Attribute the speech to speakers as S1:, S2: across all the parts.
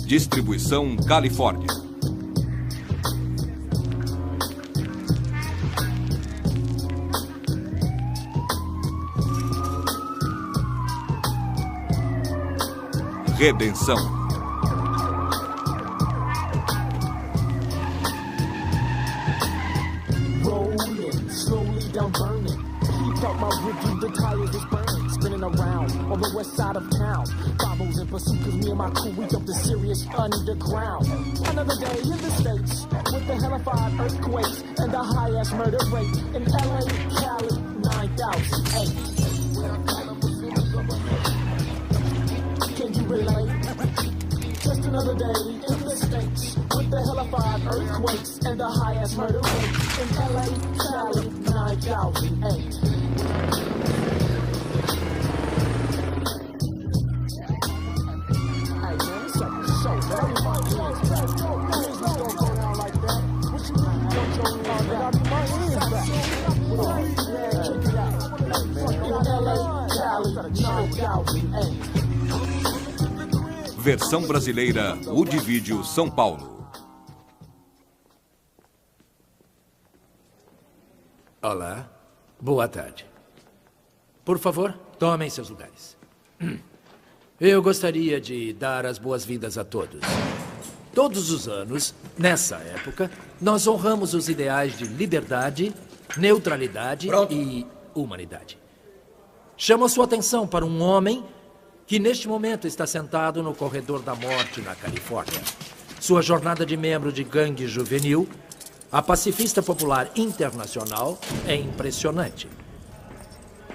S1: Distribuição Califórnia. Redenção.
S2: Rolling, slowly down burning. Keep up my rhythm, the tires is burning. Spinning around on the west side of town. Follows in pursuit, cause me and my crew, we up the serious underground. Another day in the States, with the hellified earthquakes and the highest murder rate in LA, Cali, 9008. Can you relate? Just another day in the States, with the hellified earthquakes and the highest murder rate in LA, Cali, 9008.
S1: Versão brasileira, Woodvídeo, São Paulo.
S3: Olá, boa tarde. Por favor, tomem seus lugares. Eu gostaria de dar as boas-vindas a todos. Todos os anos, nessa época, nós honramos os ideais de liberdade, neutralidade e humanidade. Chamo a sua atenção para um homem que neste momento está sentado no corredor da morte na Califórnia. Sua jornada de membro de gangue juvenil, a pacifista popular internacional, é impressionante.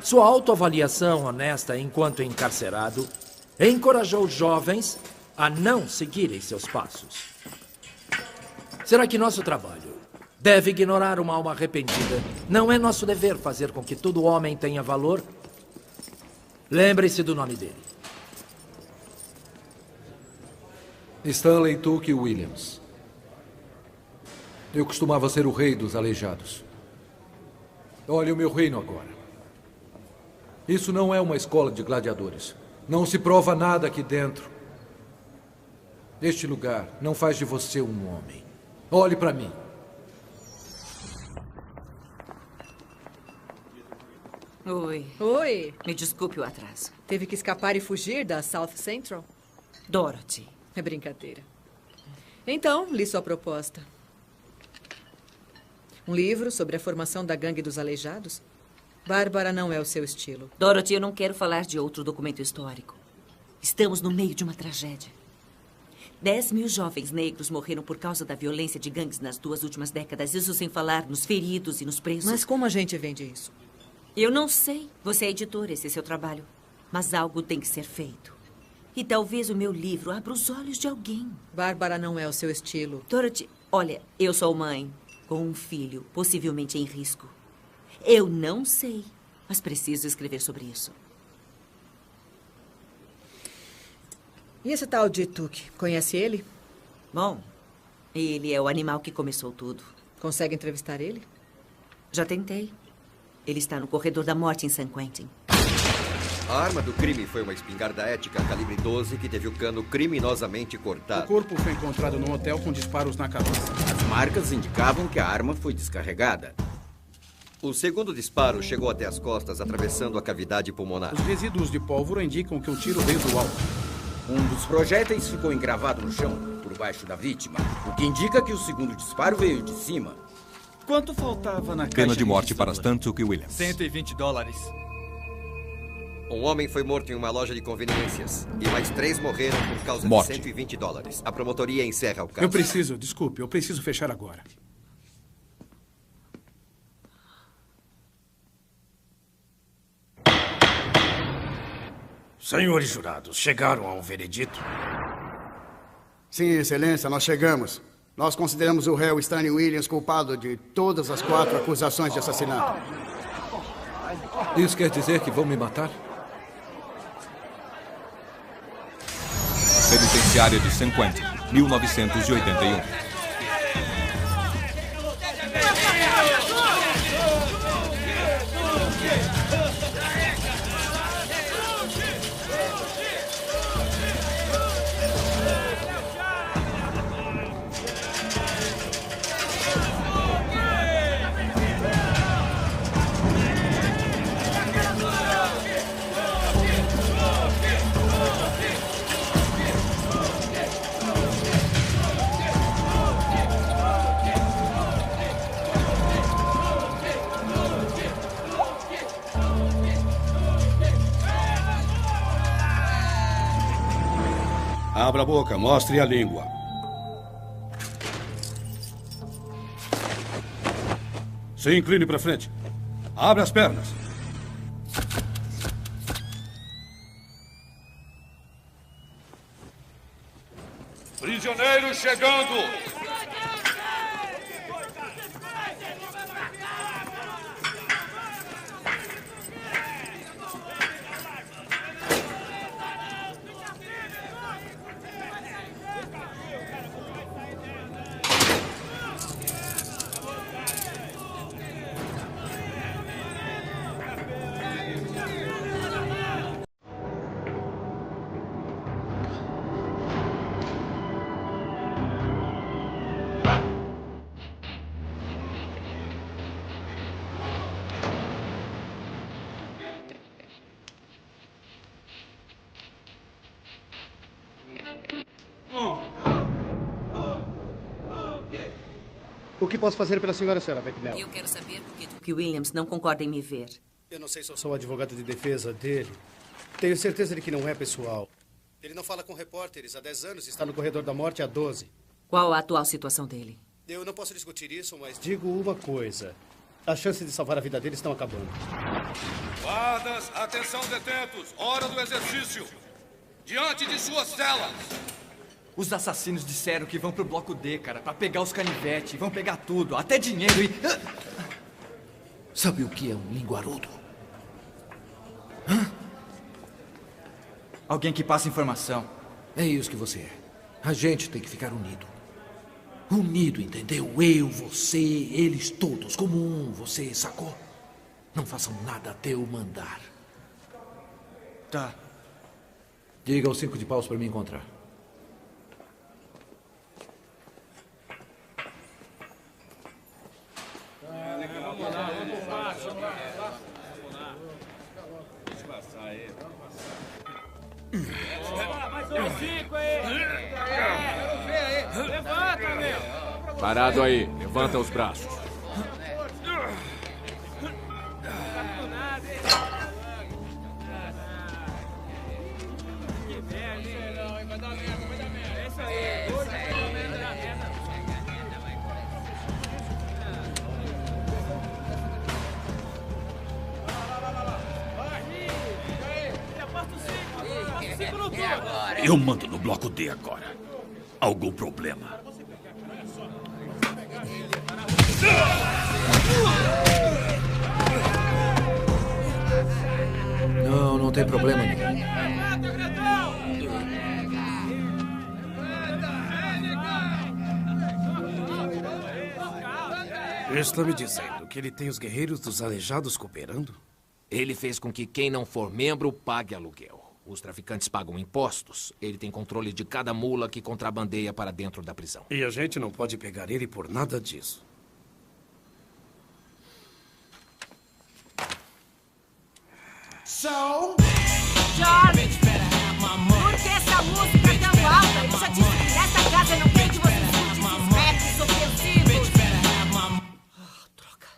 S3: Sua autoavaliação honesta enquanto encarcerado encorajou jovens a não seguirem seus passos. Será que nosso trabalho deve ignorar uma alma arrependida? Não é nosso dever fazer com que todo homem tenha valor? Lembre-se do nome dele.
S4: Stanley Tuque Williams. Eu costumava ser o rei dos aleijados. Olha o meu reino agora. Isso não é uma escola de gladiadores. Não se prova nada aqui dentro. Este lugar não faz de você um homem. Olhe para mim.
S5: Oi.
S6: Oi.
S5: Me desculpe o atraso.
S6: Teve que escapar e fugir da South Central?
S5: Dorothy.
S6: É brincadeira. Então, li sua proposta. Um livro sobre a formação da gangue dos aleijados? Bárbara não é o seu estilo.
S5: Dorothy, eu não quero falar de outro documento histórico. Estamos no meio de uma tragédia. 10.000 jovens negros morreram por causa da violência de gangues nas 2 últimas décadas. Isso sem falar nos feridos e nos presos.
S6: Mas como a gente vende isso?
S5: Eu não sei. Você é editora, esse é seu trabalho. Mas algo tem que ser feito. E talvez o meu livro abra os olhos de alguém.
S6: Bárbara não é o seu estilo.
S5: Dorothy, olha, eu sou mãe com um filho, possivelmente em risco. Eu não sei, mas preciso escrever sobre isso.
S6: E esse tal de Tuque, conhece ele?
S5: Bom, ele é o animal que começou tudo.
S6: Consegue entrevistar ele?
S5: Já tentei. Ele está no corredor da morte em San Quentin.
S7: A arma do crime foi uma espingarda ética calibre 12 que teve o cano criminosamente cortado.
S8: O corpo foi encontrado num hotel com disparos na cabeça.
S9: As marcas indicavam que a arma foi descarregada.
S7: O segundo disparo chegou até as costas, atravessando a cavidade pulmonar.
S8: Os resíduos de pólvora indicam que o tiro veio do alto.
S9: Um dos projéteis ficou engravado no chão, por baixo da vítima, o que indica que o segundo disparo veio de cima.
S10: Quanto faltava na caixa?
S1: Pena de morte para Stantuque Williams.
S10: $120.
S7: Um homem foi morto em uma loja de conveniências. E mais 3 morreram por causa de $120. A promotoria encerra o caso.
S8: Eu preciso fechar agora.
S11: Senhores jurados, chegaram a um veredito?
S12: Sim, Excelência, nós chegamos. Nós consideramos o réu Stanley Williams culpado de todas as 4 acusações de assassinato.
S4: Isso quer dizer que vão me matar?
S1: Penitenciária de San Quentin, 1981.
S13: Abra a boca, mostre a língua. Se incline para frente. Abra as pernas. Prisioneiro chegando!
S14: O que posso fazer pela senhora, Sarah Becknell?
S5: Eu quero saber por que Duke Williams não concorda em me ver.
S14: Eu não sei se eu sou advogado de defesa dele. Tenho certeza de que não é pessoal. Ele não fala com repórteres há 10 anos e está no corredor da morte há 12.
S5: Qual a atual situação dele?
S14: Eu não posso discutir isso, mas digo uma coisa. As chances de salvar a vida dele estão acabando.
S13: Guardas, atenção detentos. Hora do exercício. Diante de suas celas.
S10: Os assassinos disseram que vão pro bloco D, cara, pra pegar os canivetes. Vão pegar tudo, até dinheiro e...
S3: Sabe o que é um linguarudo?
S10: Alguém que passa informação.
S3: É isso que você é. A gente tem que ficar unido. Unido, entendeu? Eu, você, eles todos, como um, você sacou? Não façam nada até eu mandar.
S10: Tá.
S3: Diga aos 5 de paus para me encontrar.
S15: Levanta, meu!
S1: Parado aí, levanta os braços.
S11: Eu mando no bloco D agora. Algum problema?
S3: Não, não tem problema nenhum.
S11: Está me dizendo que ele tem os guerreiros dos aleijados cooperando?
S16: Ele fez com que quem não for membro pague aluguel. Os traficantes pagam impostos. Ele tem controle de cada mula que contrabandeia para dentro da prisão.
S11: E a gente não pode pegar ele por nada disso.
S17: Charles! Por que essa música tão alta? Eu já disse que nessa casa não tem que você escute esses ofensivos. Droga.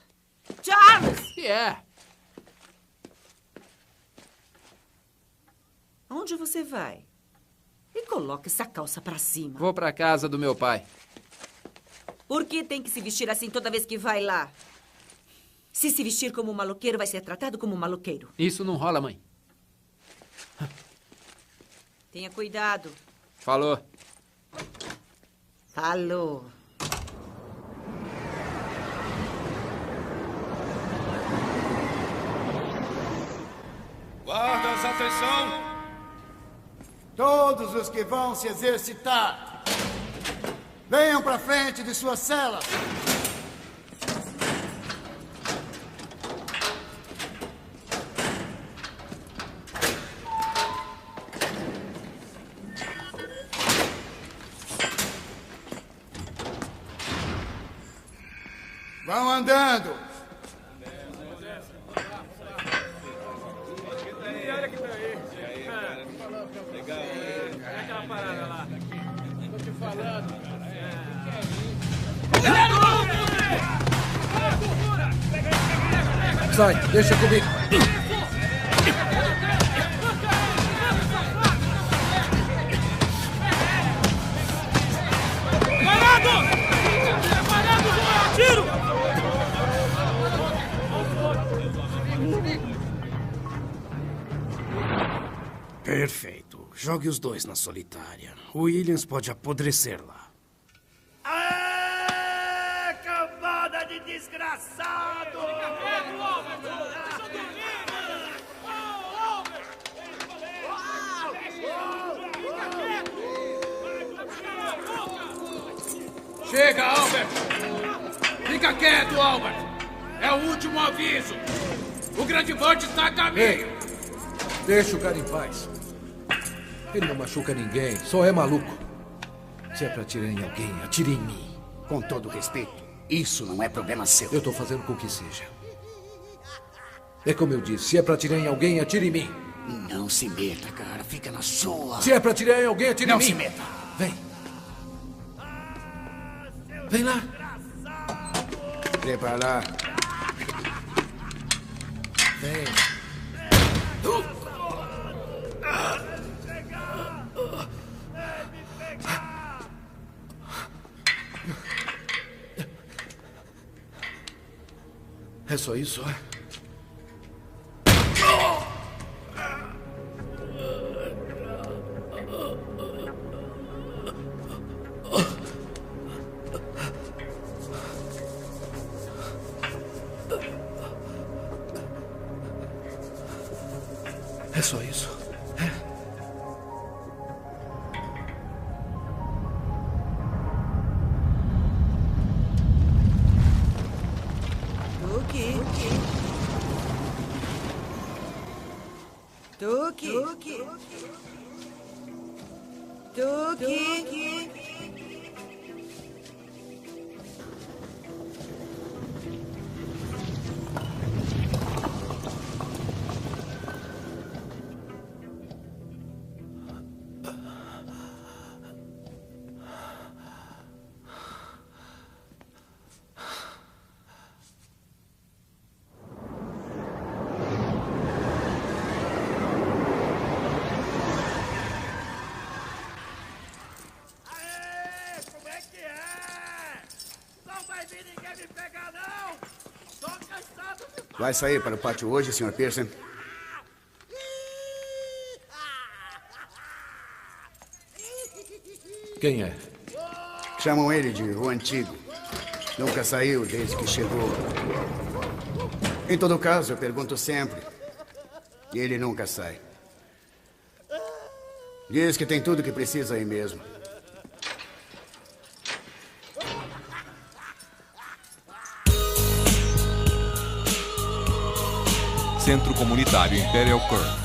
S17: Charles!
S5: Onde você vai? E coloca essa calça pra cima.
S18: Vou pra casa do meu pai.
S5: Por que tem que se vestir assim toda vez que vai lá? Se vestir como um maloqueiro, vai ser tratado como um maloqueiro.
S18: Isso não rola, mãe.
S5: Tenha cuidado.
S18: Falou.
S5: Falou.
S13: Guardas, atenção!
S12: Todos os que vão se exercitar, venham para frente de suas celas. Vão andando.
S3: Sai, deixa comigo.
S14: Perfeito. Jogue os dois na solitária. O Williams pode apodrecer lá.
S2: Aê, cambada de desgraçado!
S8: Chega, Albert! Fica quieto, Albert! É o último aviso! O Grande Burt está a caminho!
S4: Ei, deixa o cara em paz. Ele não machuca ninguém, só é maluco. Se é pra atirar em alguém, atire em mim.
S12: Com todo respeito, isso não é problema seu.
S4: Eu tô fazendo com que seja. É como eu disse, se é pra atirar em alguém, atire em mim.
S12: Não se meta, cara. Fica na sua.
S4: Se é pra atirar em alguém, atire em mim.
S12: Não se meta.
S4: Vem. Vem lá.
S12: Vem pra lá.
S4: Vem. É só isso, é? É só isso?
S2: Tuki.
S12: Vai sair para o pátio hoje, Sr. Pearson?
S4: Quem é?
S12: Chamam ele de o Antigo. Nunca saiu desde que chegou. Em todo caso, eu pergunto sempre. E ele nunca sai. Diz que tem tudo o que precisa aí mesmo.
S1: Centro Comunitário Imperial Court.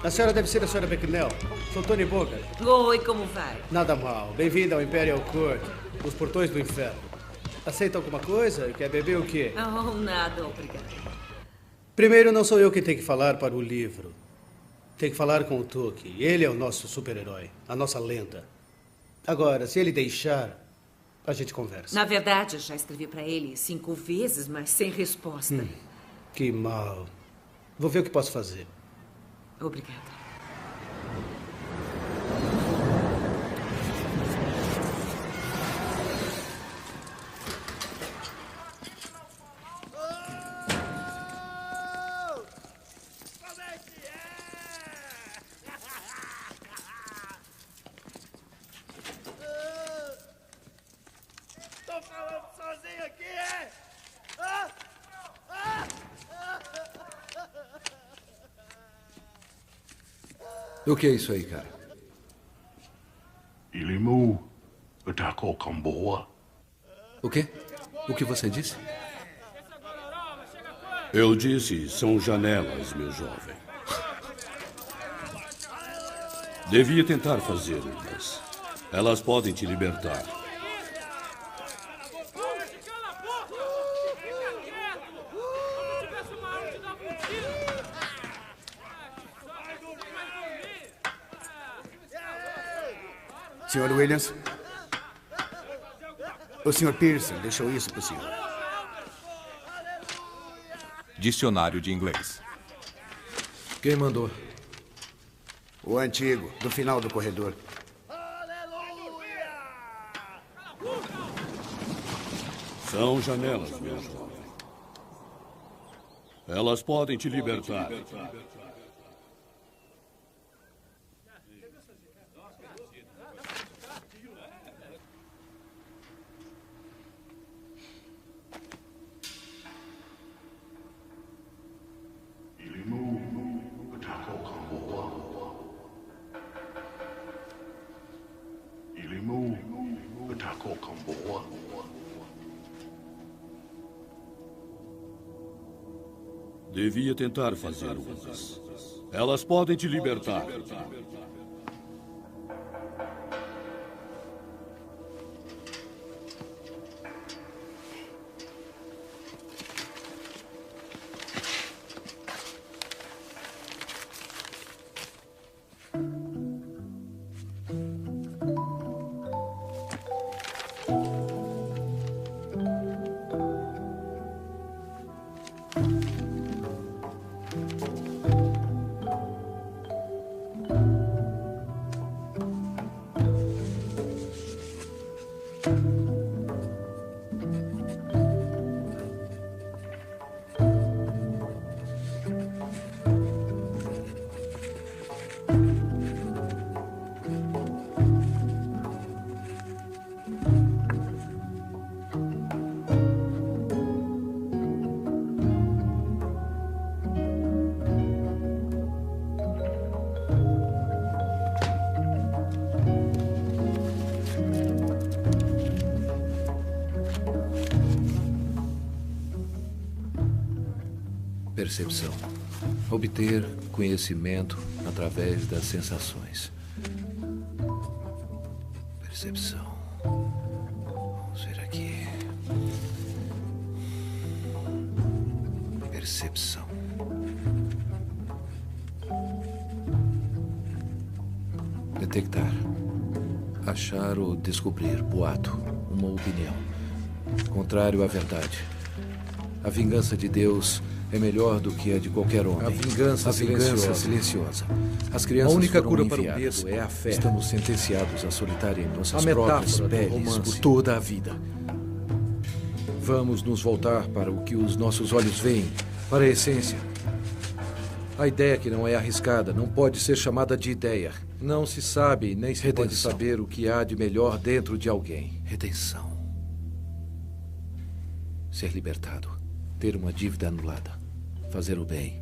S14: A senhora deve ser a senhora Becknell. Sou Tony Bogart.
S5: Oi, como vai?
S14: Nada mal. Bem-vinda ao Imperial Court, os portões do inferno. Aceita alguma coisa? Quer beber o quê?
S5: Oh, nada, obrigada.
S14: Primeiro, não sou eu quem tem que falar para o livro. Tem que falar com o Tuki. Ele é o nosso super-herói, a nossa lenda. Agora, se ele deixar, a gente conversa.
S5: Na verdade, eu já escrevi para ele 5 vezes, mas sem resposta.
S14: Que mal. Vou ver o que posso fazer.
S5: Obrigada.
S2: Tô falando sozinho aqui, é?
S4: O que é isso aí, cara?
S15: Ilimu atacou Camboa.
S4: O quê? O que você disse?
S15: Eu disse, são janelas, meu jovem. Devia tentar fazê-las. Elas podem te libertar.
S12: Sr. Williams? O Sr. Pearson deixou isso para o senhor.
S1: Dicionário de inglês.
S4: Quem mandou?
S12: O antigo, do final do corredor.
S15: São janelas, meu jovem. Elas podem te libertar. Devia tentar fazer umas. Elas podem te libertar.
S3: Percepção. Obter conhecimento através das sensações. Percepção. Vamos ver aqui. Percepção. Detectar. Achar ou descobrir. Boato. Uma opinião. Contrário à verdade. A vingança de Deus é melhor do que a de qualquer homem.
S4: A vingança
S3: silenciosa. As crianças
S4: a única
S3: foram
S4: cura para o
S3: enviadas.
S4: medo é a fé.
S3: Estamos sentenciados a solitar em nossas
S4: A
S3: próprias
S4: metáfora do
S3: peles
S4: romance.
S3: por toda a vida. Vamos nos voltar para o que os nossos olhos veem, para a essência. A ideia que não é arriscada não pode ser chamada de ideia. Não se sabe, nem se pode saber o que há de melhor dentro de alguém. Redenção. Ser libertado. Ter uma dívida anulada. Fazer o bem.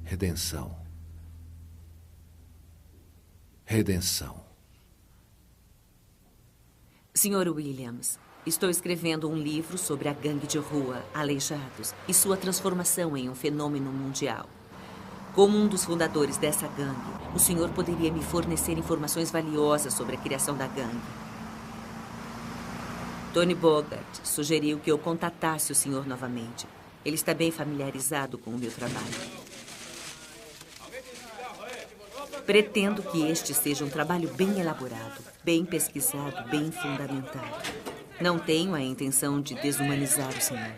S3: Redenção. Redenção.
S5: Sr. Williams, estou escrevendo um livro sobre a gangue de rua, Aleijados, e sua transformação em um fenômeno mundial. Como um dos fundadores dessa gangue, o senhor poderia me fornecer informações valiosas sobre a criação da gangue. Tony Bogart sugeriu que eu contatasse o senhor novamente. Ele está bem familiarizado com o meu trabalho. Pretendo que este seja um trabalho bem elaborado, bem pesquisado, bem fundamentado. Não tenho a intenção de desumanizar o senhor.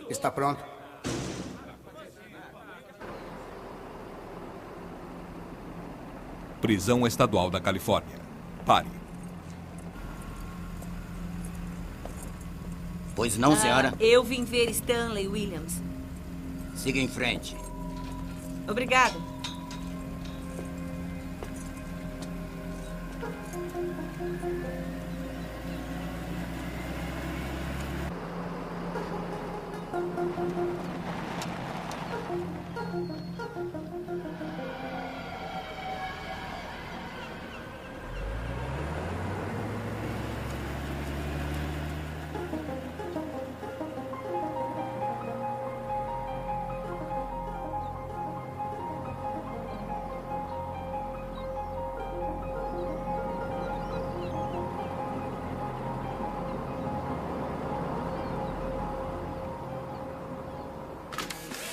S12: Está pronto?
S1: Prisão Estadual da Califórnia. Pare.
S9: Pois não, senhora?
S5: Eu vim ver Stanley Williams.
S9: Siga em frente.
S5: Obrigado.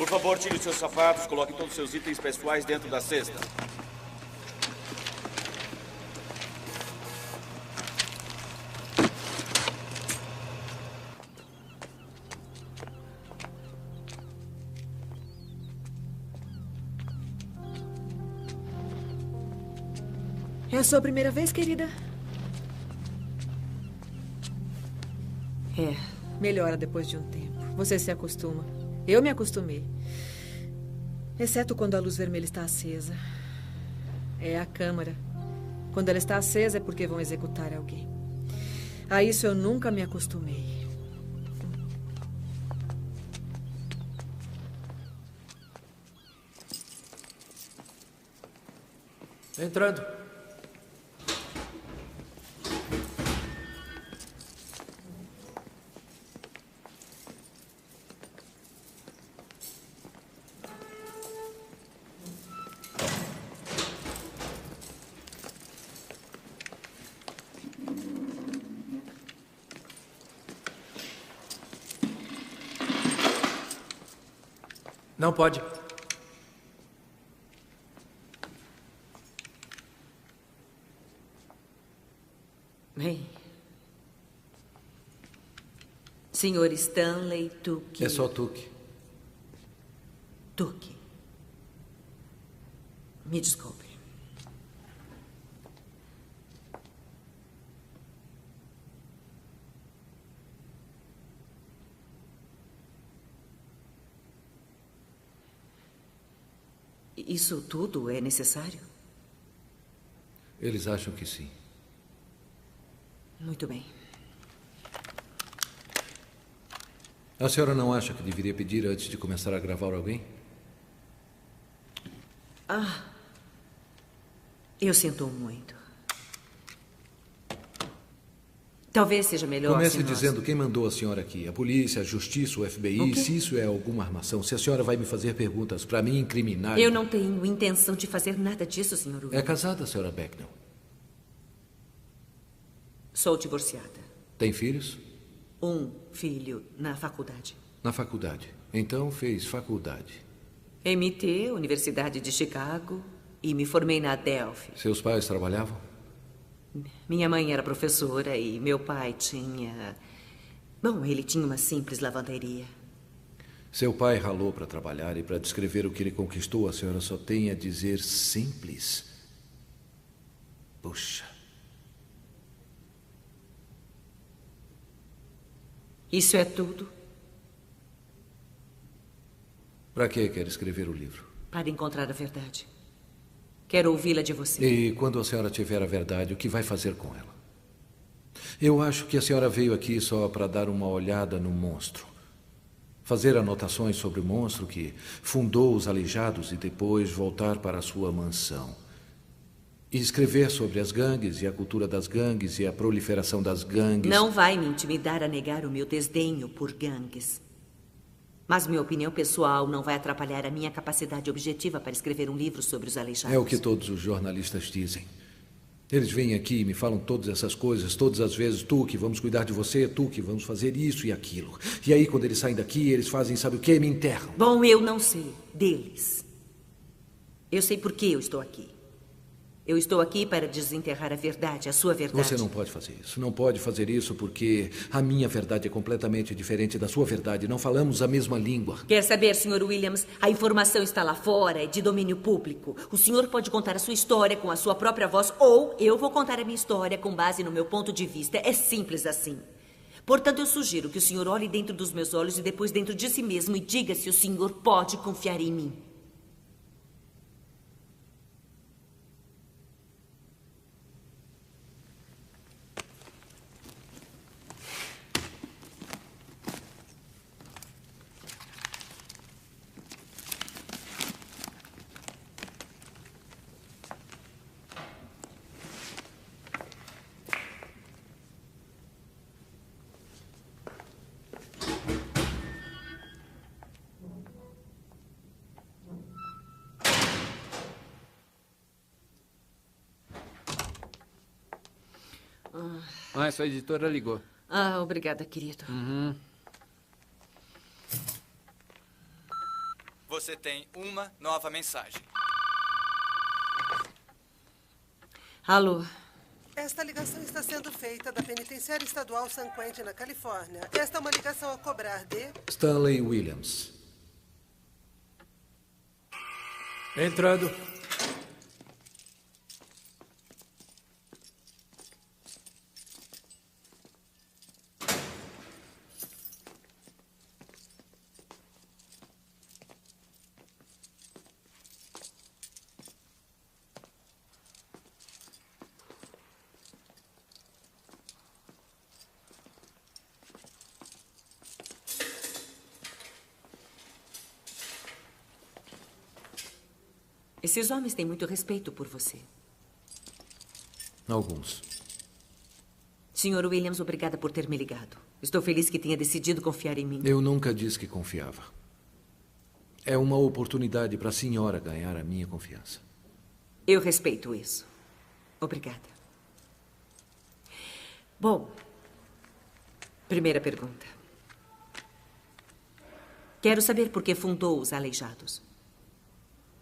S19: Por favor, tire os seus sapatos, coloque todos os seus itens pessoais dentro da cesta.
S6: É a sua primeira vez, querida?
S5: É.
S6: Melhora depois de um tempo. Você se acostuma. Eu me acostumei. Exceto quando a luz vermelha está acesa. É a câmara. Quando ela está acesa é porque vão executar alguém. A isso eu nunca me acostumei.
S3: Entrando. Não pode.
S5: Bem. Senhor Stanley Tuque.
S4: É só Tuque.
S5: Tuque. Me desculpe. Isso tudo é necessário?
S4: Eles acham que sim.
S5: Muito bem.
S4: A senhora não acha que deveria pedir antes de começar a gravar alguém?
S5: Ah. Eu sinto muito. Talvez seja melhor.
S4: Comece dizendo quem mandou a senhora aqui. A polícia, a justiça, o FBI. Se isso é alguma armação, se a senhora vai me fazer perguntas para me incriminar...
S5: Eu não tenho intenção de fazer nada disso, Sr. Williams.
S4: É casada, senhora Becknell?
S5: Sou divorciada.
S4: Tem filhos?
S5: Um filho na faculdade.
S4: Na faculdade. Então fez faculdade.
S5: MT, Universidade de Chicago, e me formei na Adelphi.
S4: Seus pais trabalhavam?
S5: Minha mãe era professora e meu pai tinha... Bom, ele tinha uma simples lavanderia.
S4: Seu pai ralou para trabalhar e para descrever o que ele conquistou, a senhora só tem a dizer simples. Puxa.
S5: Isso é tudo?
S4: Para que quer escrever o livro?
S5: Para encontrar a verdade. Quero ouvi-la de você.
S4: E quando a senhora tiver a verdade, o que vai fazer com ela? Eu acho que a senhora veio aqui só para dar uma olhada no monstro. Fazer anotações sobre o monstro que fundou os Aleijados e depois voltar para a sua mansão. E escrever sobre as gangues e a cultura das gangues e a proliferação das gangues.
S5: Não vai me intimidar a negar o meu desdenho por gangues. Mas minha opinião pessoal não vai atrapalhar a minha capacidade objetiva para escrever um livro sobre os Aleijados.
S4: É o que todos os jornalistas dizem. Eles vêm aqui e me falam todas essas coisas, todas as vezes. Tuque, vamos cuidar de você. Tuque, vamos fazer isso e aquilo. E aí, quando eles saem daqui, eles fazem, sabe o quê? Me enterram.
S5: Bom, eu não sei deles. Eu sei por que eu estou aqui. Eu estou aqui para desenterrar a verdade, a sua verdade.
S4: Você não pode fazer isso. Não pode fazer isso porque a minha verdade é completamente diferente da sua verdade. Não falamos a mesma língua.
S5: Quer saber, Sr. Williams? A informação está lá fora, é de domínio público. O senhor pode contar a sua história com a sua própria voz ou eu vou contar a minha história com base no meu ponto de vista. É simples assim. Portanto, eu sugiro que o senhor olhe dentro dos meus olhos e depois dentro de si mesmo e diga se o senhor pode confiar em mim.
S18: Sua editora ligou.
S5: Obrigada, querido.
S10: Você tem uma nova mensagem.
S5: Alô?
S20: Esta ligação está sendo feita da Penitenciária Estadual San Quentin, na Califórnia. Esta é uma ligação a cobrar de...
S4: Stanley Williams.
S3: Entrando.
S5: Esses homens têm muito respeito por você.
S4: Alguns.
S5: Sr. Williams, obrigada por ter me ligado. Estou feliz que tenha decidido confiar em mim.
S4: Eu nunca disse que confiava. É uma oportunidade para a senhora ganhar a minha confiança.
S5: Eu respeito isso. Obrigada. Bom, primeira pergunta. Quero saber por que fundou os Aleijados.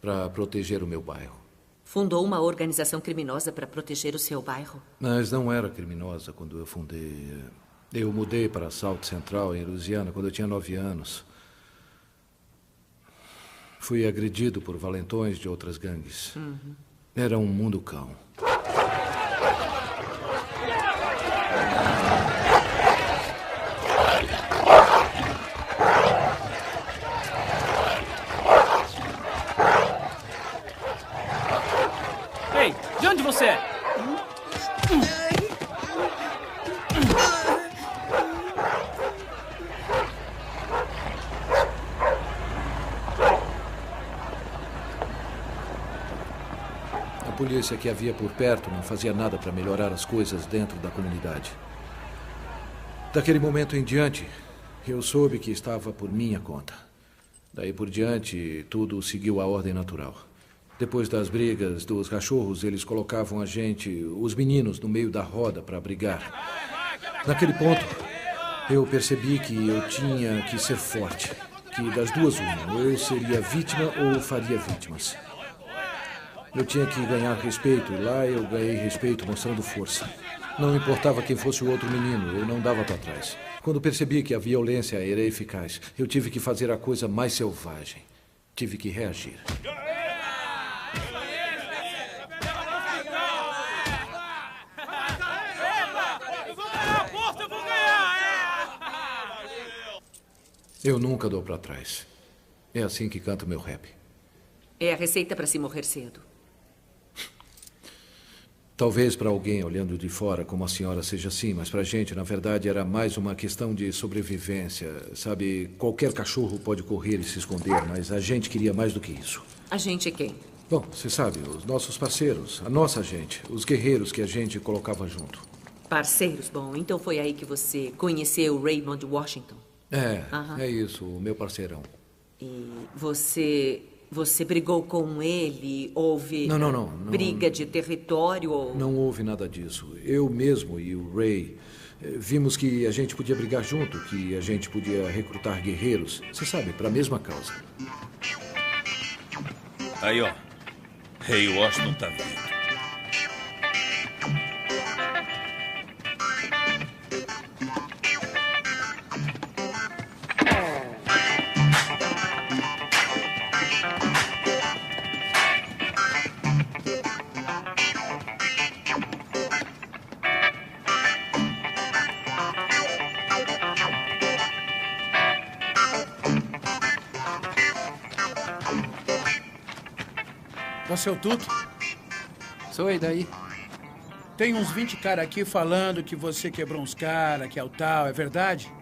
S4: Para proteger o meu bairro.
S5: Fundou uma organização criminosa para proteger o seu bairro?
S4: Mas não era criminosa quando eu fundei. Eu mudei para South Central, em Louisiana, quando eu tinha 9 anos. Fui agredido por valentões de outras gangues.
S5: Uhum.
S4: Era um mundo cão.
S21: Ei, de onde você é?
S4: A polícia que havia por perto não fazia nada para melhorar as coisas dentro da comunidade. Daquele momento em diante, eu soube que estava por minha conta. Daí por diante, tudo seguiu a ordem natural. Depois das brigas dos cachorros, eles colocavam a gente, os meninos, no meio da roda para brigar. Naquele ponto, eu percebi que eu tinha que ser forte. Que das duas uma, ou eu seria vítima ou faria vítimas. Eu tinha que ganhar respeito, e lá eu ganhei respeito mostrando força. Não importava quem fosse o outro menino, eu não dava para trás. Quando percebi que a violência era eficaz, eu tive que fazer a coisa mais selvagem. Tive que reagir. Eu nunca dou para trás. É assim que canto meu rap.
S5: É a receita para se morrer cedo.
S4: Talvez para alguém olhando de fora como a senhora seja assim, mas para a gente, na verdade, era mais uma questão de sobrevivência. Sabe, qualquer cachorro pode correr e se esconder, mas a gente queria mais do que isso.
S5: A gente é quem?
S4: Bom, você sabe, os nossos parceiros, a nossa gente, os guerreiros que a gente colocava junto.
S5: Parceiros? Bom, então foi aí que você conheceu Raymond Washington.
S4: É isso, o meu parceirão.
S5: E você brigou com ele? Houve
S4: Não.
S5: briga de território? Ou...
S4: Não houve nada disso. Eu mesmo e o Ray vimos que a gente podia brigar junto, que a gente podia recrutar guerreiros, você sabe, para a mesma causa.
S11: Aí, ó. Rei Washington tá vindo.
S8: Você é o Tuto?
S18: Sou, e daí?
S8: Tem uns 20 caras aqui falando que você quebrou uns caras, que é o tal, é verdade?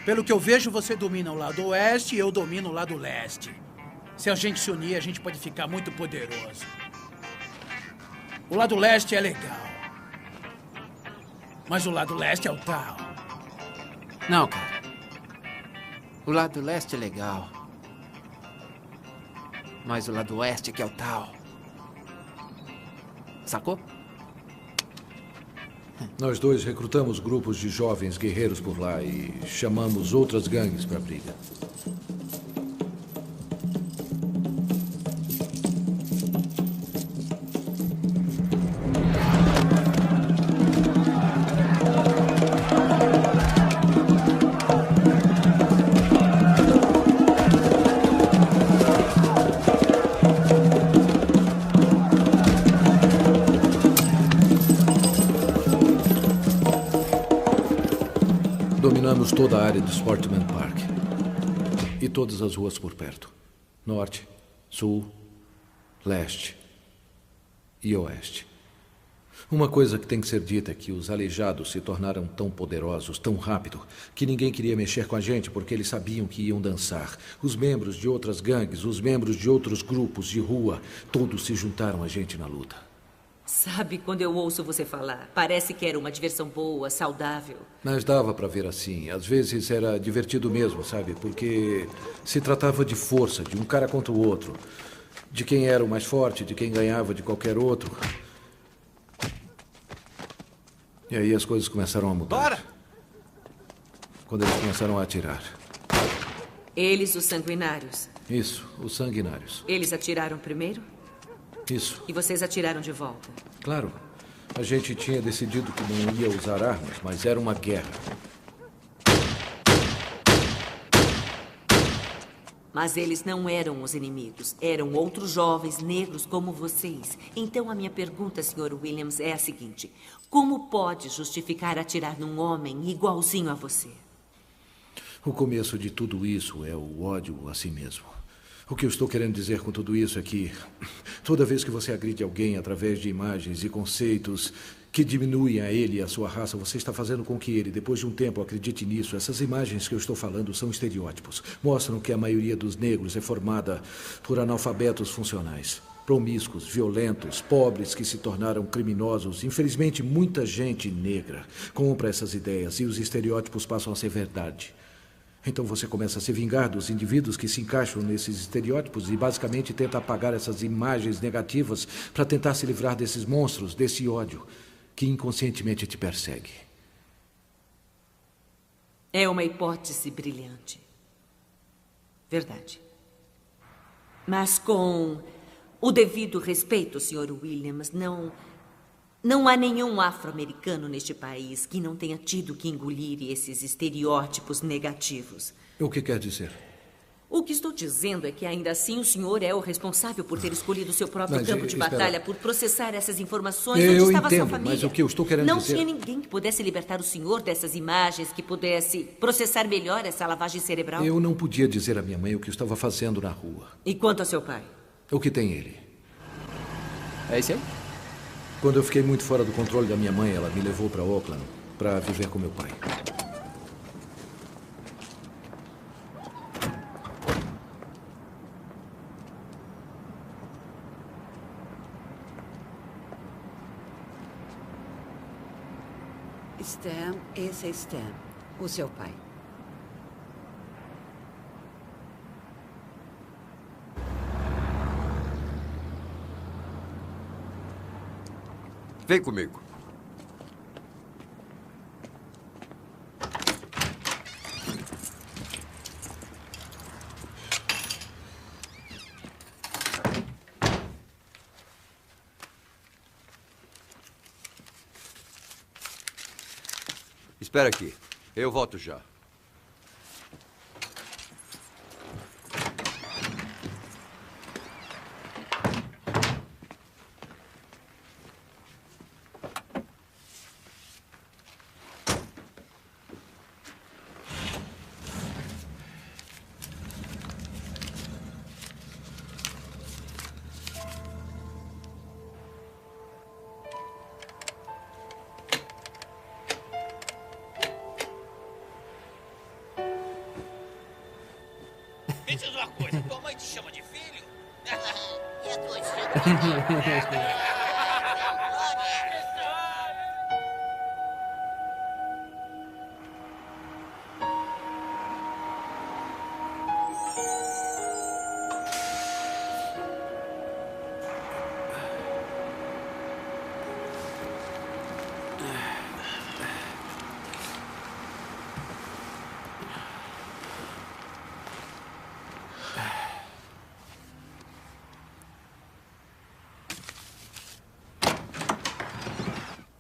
S8: Pelo que eu vejo, você domina o lado oeste e eu domino o lado leste. Se a gente se unir, a gente pode ficar muito poderoso. O lado leste é legal. Mas o lado leste é o tal.
S18: Não, cara. O lado leste é legal. Mas o lado oeste que é o tal. Sacou?
S4: Nós dois recrutamos grupos de jovens guerreiros por lá e chamamos outras gangues para a briga. Tomamos toda a área do Sportman Park. E todas as ruas por perto. Norte, sul, leste e oeste. Uma coisa que tem que ser dita é que os aleijados se tornaram tão poderosos, tão rápido, que ninguém queria mexer com a gente porque eles sabiam que iam dançar. Os membros de outras gangues, os membros de outros grupos de rua, todos se juntaram a gente na luta.
S5: Sabe, quando eu ouço você falar, parece que era uma diversão boa, saudável.
S4: Mas dava para ver assim. Às vezes era divertido mesmo, sabe? Porque se tratava de força, de um cara contra o outro. De quem era o mais forte, de quem ganhava de qualquer outro. E aí as coisas começaram a mudar.
S10: Bora!
S4: Quando eles começaram a atirar.
S5: Eles, os sanguinários.
S4: Isso, os sanguinários.
S5: Eles atiraram primeiro?
S4: Isso.
S5: E vocês atiraram de volta?
S4: Claro. A gente tinha decidido que não ia usar armas, mas era uma guerra.
S5: Mas eles não eram os inimigos. Eram outros jovens negros como vocês. Então a minha pergunta, Sr. Williams, é a seguinte. Como pode justificar atirar num homem igualzinho a você?
S4: O começo de tudo isso é o ódio a si mesmo. O que eu estou querendo dizer com tudo isso é que toda vez que você agride alguém através de imagens e conceitos que diminuem a ele e a sua raça, você está fazendo com que ele, depois de um tempo, acredite nisso. Essas imagens que eu estou falando são estereótipos. Mostram que a maioria dos negros é formada por analfabetos funcionais, promíscuos, violentos, pobres que se tornaram criminosos. Infelizmente, muita gente negra compra essas ideias e os estereótipos passam a ser verdade. Então você começa a se vingar dos indivíduos que se encaixam nesses estereótipos e basicamente tenta apagar essas imagens negativas para tentar se livrar desses monstros, desse ódio que inconscientemente te persegue.
S5: É uma hipótese brilhante. Verdade. Mas com o devido respeito, Sr. Williams, não há nenhum afro-americano neste país que não tenha tido que engolir esses estereótipos negativos.
S4: O que quer dizer?
S5: O que estou dizendo é que ainda assim o senhor é o responsável por ter escolhido o seu próprio campo de batalha, por processar essas informações onde estava sua família.
S4: Mas o que eu estou querendo
S5: não
S4: dizer...
S5: tinha ninguém que pudesse libertar o senhor dessas imagens, que pudesse processar melhor essa lavagem cerebral.
S4: Eu não podia dizer à minha mãe o que eu estava fazendo na rua.
S5: E quanto a seu pai?
S4: O que tem ele?
S18: É isso aí?
S4: Quando eu fiquei muito fora do controle da minha mãe, ela me levou para Oakland para viver com meu pai.
S7: Stan, esse é Stan, o seu pai.
S22: Vem comigo. Espera aqui. Eu volto já.
S23: Me diz uma coisa, tua mãe te chama de filho? E a tua chama?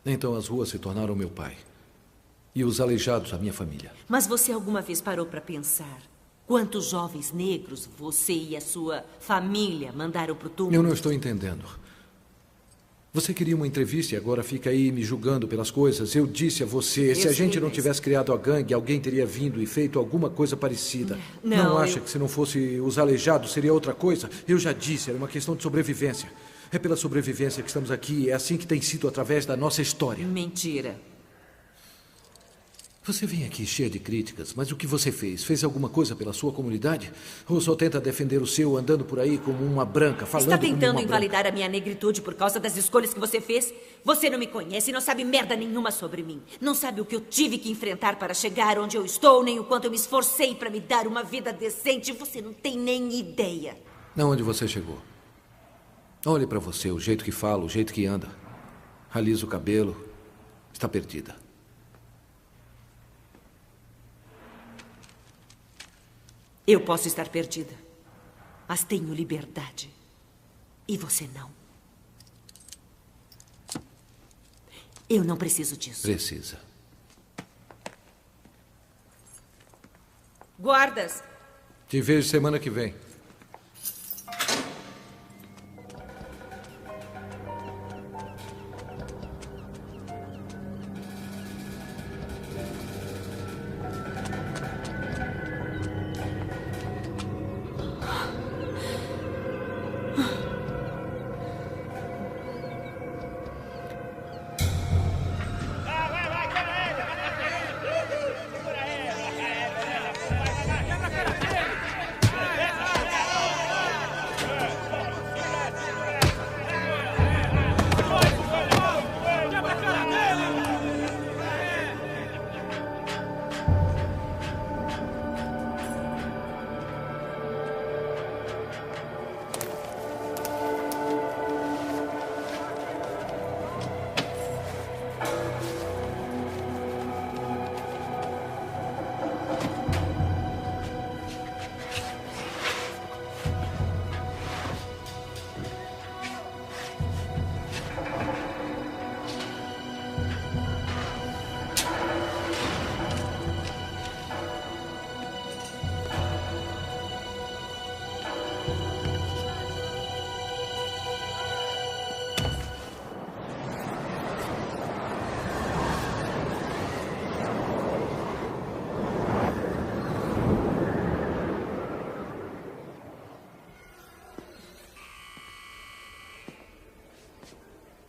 S4: Então as ruas se tornaram meu pai. E os aleijados a minha família.
S5: Mas você alguma vez parou para pensar quantos jovens negros você e a sua família mandaram para o túmulo?
S4: Eu não estou entendendo. Você queria uma entrevista e agora fica aí me julgando pelas coisas. Eu disse a você, se a gente não tivesse criado a gangue, alguém teria vindo e feito alguma coisa parecida. Não acha que se não fosse os aleijados seria outra coisa? Eu já disse, era uma questão de sobrevivência. É pela sobrevivência que estamos aqui. É assim que tem sido através da nossa história.
S5: Mentira.
S4: Você vem aqui cheia de críticas, mas o que você fez? Fez alguma coisa pela sua comunidade? Ou só tenta defender o seu andando por aí como uma branca, falando
S5: Está
S4: como
S5: tentando
S4: uma
S5: invalidar
S4: branca?
S5: a minha negritude por causa das escolhas que você fez? Você não me conhece e não sabe merda nenhuma sobre mim. Não sabe o que eu tive que enfrentar para chegar onde eu estou, nem o quanto eu me esforcei para me dar uma vida decente. Você não tem nem ideia.
S4: Onde você chegou? Olhe para você, o jeito que fala, o jeito que anda. Alisa o cabelo. Está perdida.
S5: Eu posso estar perdida, mas tenho liberdade. E você não. Eu não preciso disso.
S4: Precisa.
S5: Guardas!
S4: Te vejo semana que vem.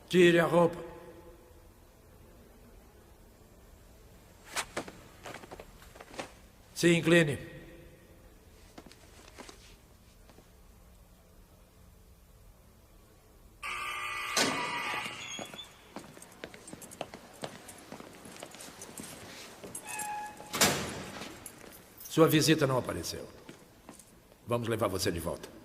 S3: Tire a roupa. Se incline. Sua visita não apareceu. Vamos levar você de volta.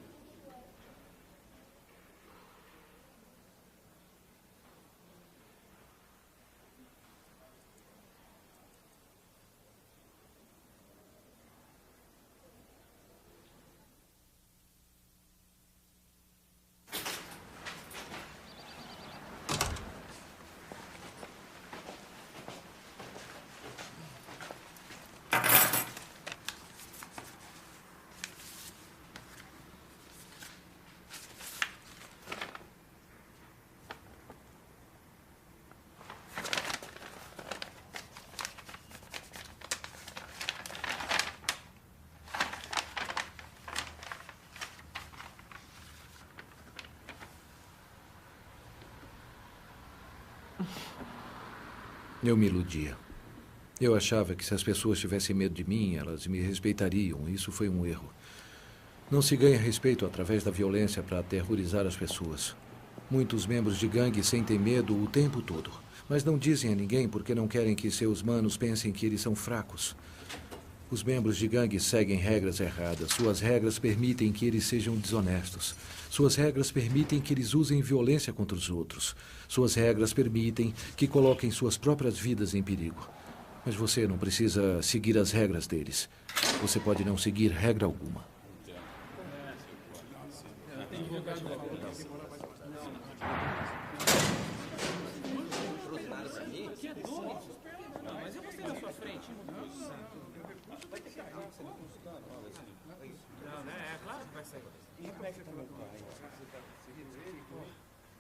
S4: Eu me iludia. Eu achava que se as pessoas tivessem medo de mim, elas me respeitariam. Isso foi um erro. Não se ganha respeito através da violência para aterrorizar as pessoas. Muitos membros de gangue sentem medo o tempo todo, mas não dizem a ninguém porque não querem que seus manos pensem que eles são fracos. Os membros de gangue seguem regras erradas. Suas regras permitem que eles sejam desonestos. Suas regras permitem que eles usem violência contra os outros. Suas regras permitem que coloquem suas próprias vidas em perigo. Mas você não precisa seguir as regras deles. Você pode não seguir regra alguma.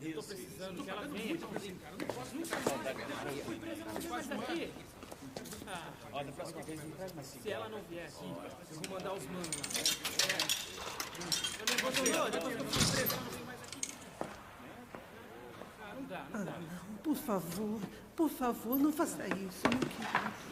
S21: Eu tô precisando que ela venha. Cara, não posso nunca mais aqui.
S19: Olha, da próxima vez não traz mais.
S21: Se ela não vier aqui, eu vou mandar os manos lá. Eu não vou depois que eu fui preso, eu não venho mais aqui. Não dá, não dá.
S20: Não, por favor, não faça isso, meu querido.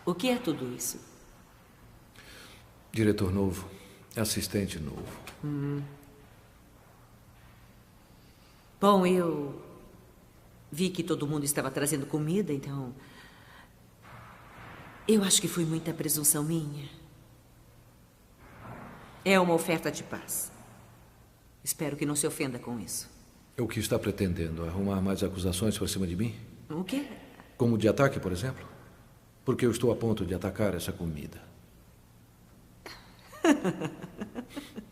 S5: O que é tudo isso?
S4: Diretor novo, assistente novo.
S5: Bom, eu vi que todo mundo estava trazendo comida, então... Eu acho que foi muita presunção minha. É uma oferta de paz. Espero que não se ofenda com isso.
S4: O que está pretendendo? Arrumar mais acusações por cima de mim?
S5: O quê?
S4: Como de ataque, por exemplo? Porque eu estou a ponto de atacar essa comida.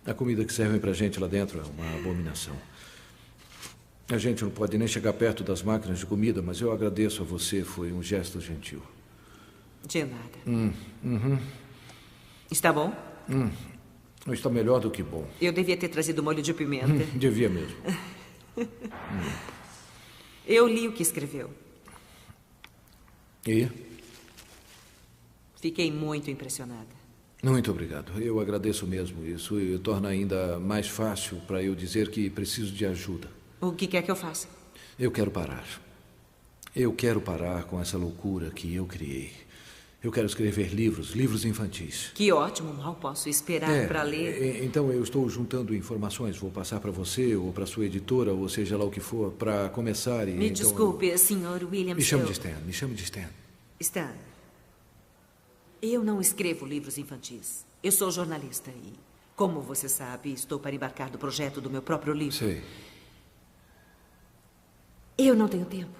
S4: A comida que servem pra gente lá dentro é uma abominação. A gente não pode nem chegar perto das máquinas de comida, mas eu agradeço a você, foi um gesto gentil.
S5: De nada. Está bom?
S4: Está melhor do que bom.
S5: Eu devia ter trazido molho de pimenta.
S4: Devia mesmo.
S5: Eu li o que escreveu.
S4: E?
S5: Fiquei muito impressionada.
S4: Muito obrigado. Eu agradeço mesmo isso e torna ainda mais fácil para eu dizer que preciso de ajuda.
S5: O que quer que eu faça?
S4: Eu quero parar. Eu quero parar com essa loucura que eu criei. Eu quero escrever livros infantis.
S5: Que ótimo, mal posso esperar para ler.
S4: Então eu estou juntando informações. Vou passar para você ou para sua editora, ou seja lá o que for, para começar e...
S5: Me desculpe, Sr. Williams.
S4: Me chame de Stan, me chame de Stan.
S5: Stan, eu não escrevo livros infantis. Eu sou jornalista e, como você sabe, estou para embarcar do projeto do meu próprio livro.
S4: Sei.
S5: Eu não tenho tempo.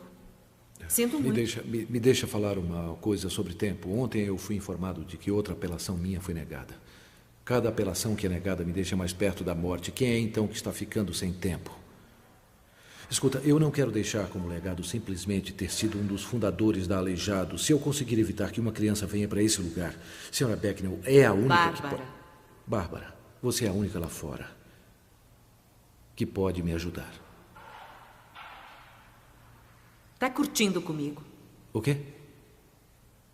S5: Sinto muito.
S4: Me deixa falar uma coisa sobre tempo. Ontem eu fui informado de que outra apelação minha foi negada. Cada apelação que é negada me deixa mais perto da morte. Quem é então que está ficando sem tempo? Escuta, eu não quero deixar como legado simplesmente ter sido um dos fundadores da Aleijado. Se eu conseguir evitar que uma criança venha para esse lugar, Sra. Becknell é a única que pode... Bárbara, você é a única lá fora que pode me ajudar.
S5: Tá curtindo comigo?
S4: O quê?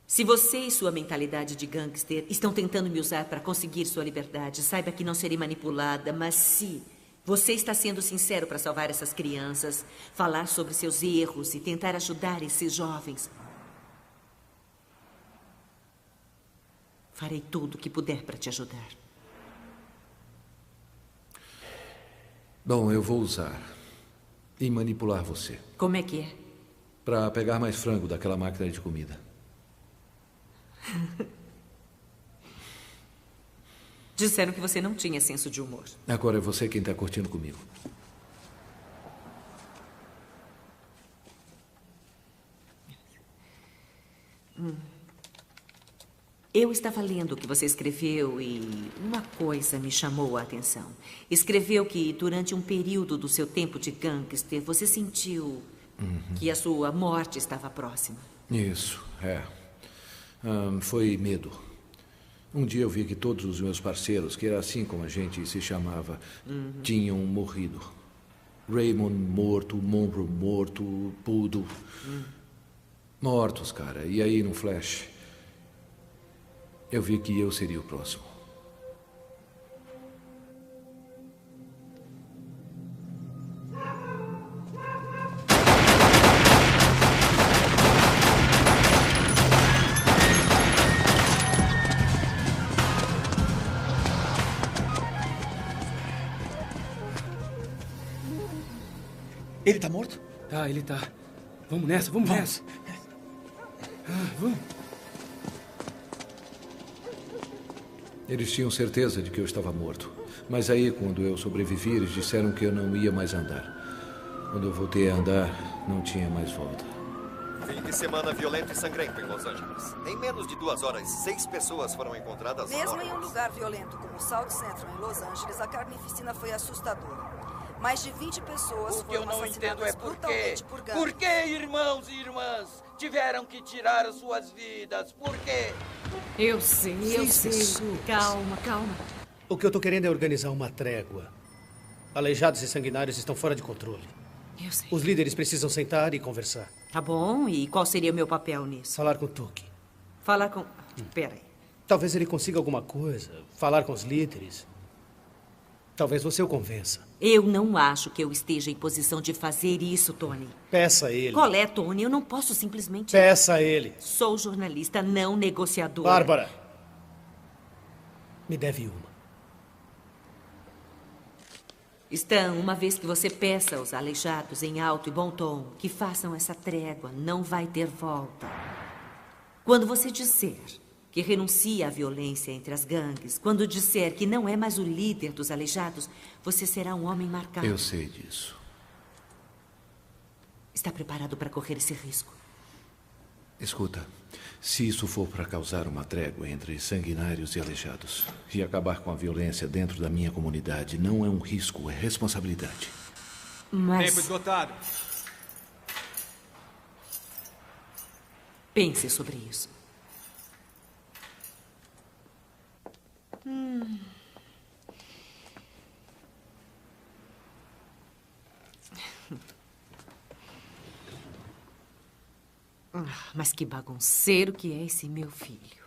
S5: Se você e sua mentalidade de gangster estão tentando me usar para conseguir sua liberdade, saiba que não serei manipulada, mas se você está sendo sincero para salvar essas crianças, falar sobre seus erros e tentar ajudar esses jovens, farei tudo o que puder para te ajudar.
S4: Bom, eu vou usar e manipular você.
S5: Como é que é?
S4: Para pegar mais frango daquela máquina de comida.
S5: Disseram que você não tinha senso de humor.
S4: Agora é você quem está curtindo comigo.
S5: Eu estava lendo o que você escreveu e uma coisa me chamou a atenção. Escreveu que durante um período do seu tempo de gangster, você sentiu que a sua morte estava próxima.
S4: Isso, é. Foi medo. Um dia eu vi que todos os meus parceiros, que era assim como a gente se chamava, tinham morrido. Raymond morto, Monroe morto, Poodle. Mortos, cara. E aí, no flash, eu vi que eu seria o próximo.
S21: Ele tá morto?
S18: Tá, ele tá. Vamos nessa, vamos nessa. Vamos.
S4: Eles tinham certeza de que eu estava morto. Mas aí, quando eu sobrevivi, eles disseram que eu não ia mais andar. Quando eu voltei a andar, não tinha mais volta.
S16: Fim de semana violento e sangrento em Los Angeles. Em menos de 2 horas, 6 pessoas foram encontradas
S17: Mesmo
S16: mortas.
S17: em um lugar violento como o South Central, em Los Angeles, a carnificina foi assustadora. Mais de 20 pessoas foram assassinadas brutalmente por gangues.
S22: Por que, irmãos e irmãs, tiveram que tirar as suas vidas? Por quê?
S5: Eu sei. Calma, calma.
S14: O que eu tô querendo é organizar uma trégua. Aleijados e sanguinários estão fora de controle.
S5: Eu sei.
S14: Os líderes precisam sentar e conversar.
S5: Tá bom, e qual seria o meu papel nisso?
S14: Falar com o Tuki.
S5: Falar com... Peraí.
S14: Talvez ele consiga alguma coisa. Falar com os líderes. Talvez você o convença.
S5: Eu não acho que eu esteja em posição de fazer isso, Tony.
S14: Peça a ele.
S5: Qual é, Tony? Eu não posso simplesmente...
S14: Peça a ele.
S5: Sou jornalista, não negociador.
S14: Bárbara. Me deve uma.
S5: Stan, uma vez que você peça aos aleijados em alto e bom tom que façam essa trégua, não vai ter volta. Quando você disser que renuncia à violência entre as gangues, quando disser que não é mais o líder dos aleijados, você será um homem marcado.
S4: Eu sei disso.
S5: Está preparado para correr esse risco?
S4: Escuta, se isso for para causar uma trégua entre sanguinários e aleijados e acabar com a violência dentro da minha comunidade, não é um risco, é responsabilidade.
S5: Mas...
S10: Tempo esgotado.
S5: Pense sobre isso. Mas que bagunceiro que é esse meu filho.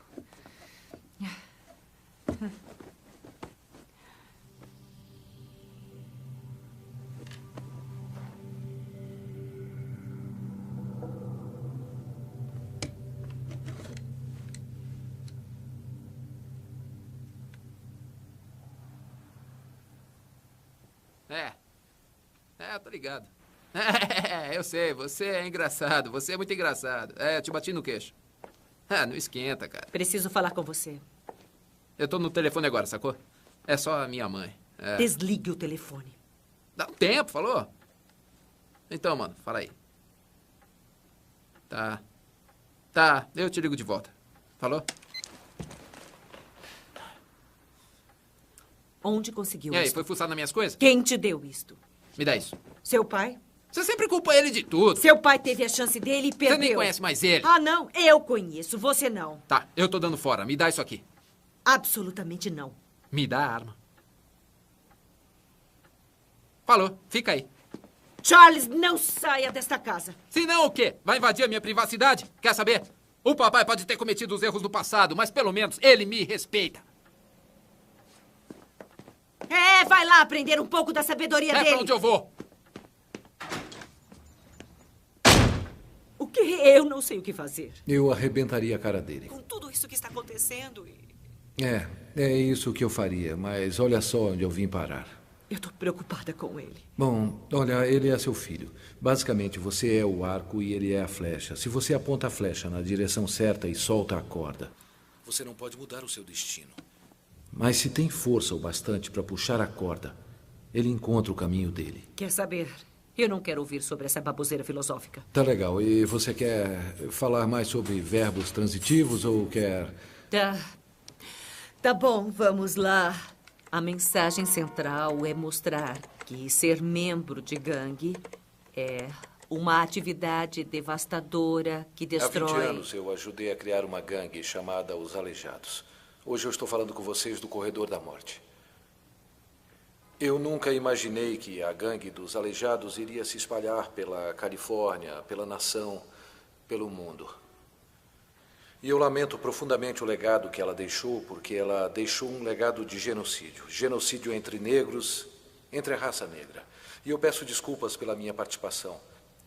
S18: Tô ligado. Eu sei, você é engraçado, você é muito engraçado. Eu te bati no queixo. Não esquenta, cara.
S5: Preciso falar com você.
S18: Eu tô no telefone agora, sacou? É só a minha mãe.
S5: Desligue o telefone.
S18: Dá um tempo, falou? Então, mano, fala aí. Tá, eu te ligo de volta. Falou?
S5: Onde conseguiu
S18: E aí,
S5: isso?
S18: foi fuçar nas minhas coisas?
S5: Quem te deu isto?
S18: Me dá isso.
S5: Seu pai?
S18: Você sempre culpa ele de tudo.
S5: Seu pai teve a chance dele e perdeu.
S18: Você nem conhece mais ele.
S5: Ah, não. Eu conheço. Você não.
S18: Tá, eu tô dando fora. Me dá isso aqui.
S5: Absolutamente não.
S18: Me dá a arma. Falou. Fica aí.
S5: Charles, não saia desta casa.
S18: Se não, o quê? Vai invadir a minha privacidade? Quer saber? O papai pode ter cometido os erros do passado, mas pelo menos ele me respeita.
S5: Vai lá aprender um pouco da sabedoria dele.
S18: É pra onde eu vou.
S5: O que? Eu não sei o que fazer.
S4: Eu arrebentaria a cara dele.
S5: Com tudo isso que está acontecendo
S4: É isso que eu faria, mas olha só onde eu vim parar.
S5: Eu estou preocupada com ele.
S4: Bom, olha, ele é seu filho. Basicamente, você é o arco e ele é a flecha. Se você aponta a flecha na direção certa e solta a corda, você não pode mudar o seu destino. Mas se tem força o bastante para puxar a corda, ele encontra o caminho dele.
S5: Quer saber? Eu não quero ouvir sobre essa baboseira filosófica.
S4: Tá legal. E você quer falar mais sobre verbos transitivos ou quer...
S5: Tá bom, vamos lá. A mensagem central é mostrar que ser membro de gangue é uma atividade devastadora que destrói...
S4: Há 20 anos eu ajudei a criar uma gangue chamada Os Aleijados. Hoje eu estou falando com vocês do Corredor da Morte. Eu nunca imaginei que a gangue dos Aleijados iria se espalhar pela Califórnia, pela nação, pelo mundo. E eu lamento profundamente o legado que ela deixou, porque ela deixou um legado de genocídio. Genocídio entre negros, entre a raça negra. E eu peço desculpas pela minha participação.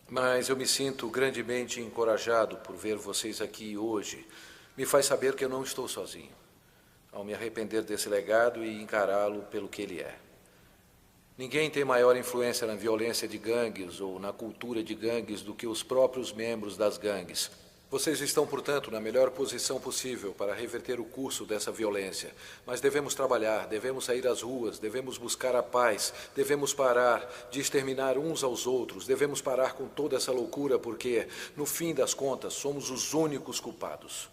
S4: Mas eu me sinto grandemente encorajado por ver vocês aqui hoje. Me faz saber que eu não estou sozinho, ao me arrepender desse legado e encará-lo pelo que ele é. Ninguém tem maior influência na violência de gangues ou na cultura de gangues do que os próprios membros das gangues. Vocês estão, portanto, na melhor posição possível para reverter o curso dessa violência. Mas devemos trabalhar, devemos sair às ruas, devemos buscar a paz, devemos parar de exterminar uns aos outros, devemos parar com toda essa loucura, porque, no fim das contas, somos os únicos culpados.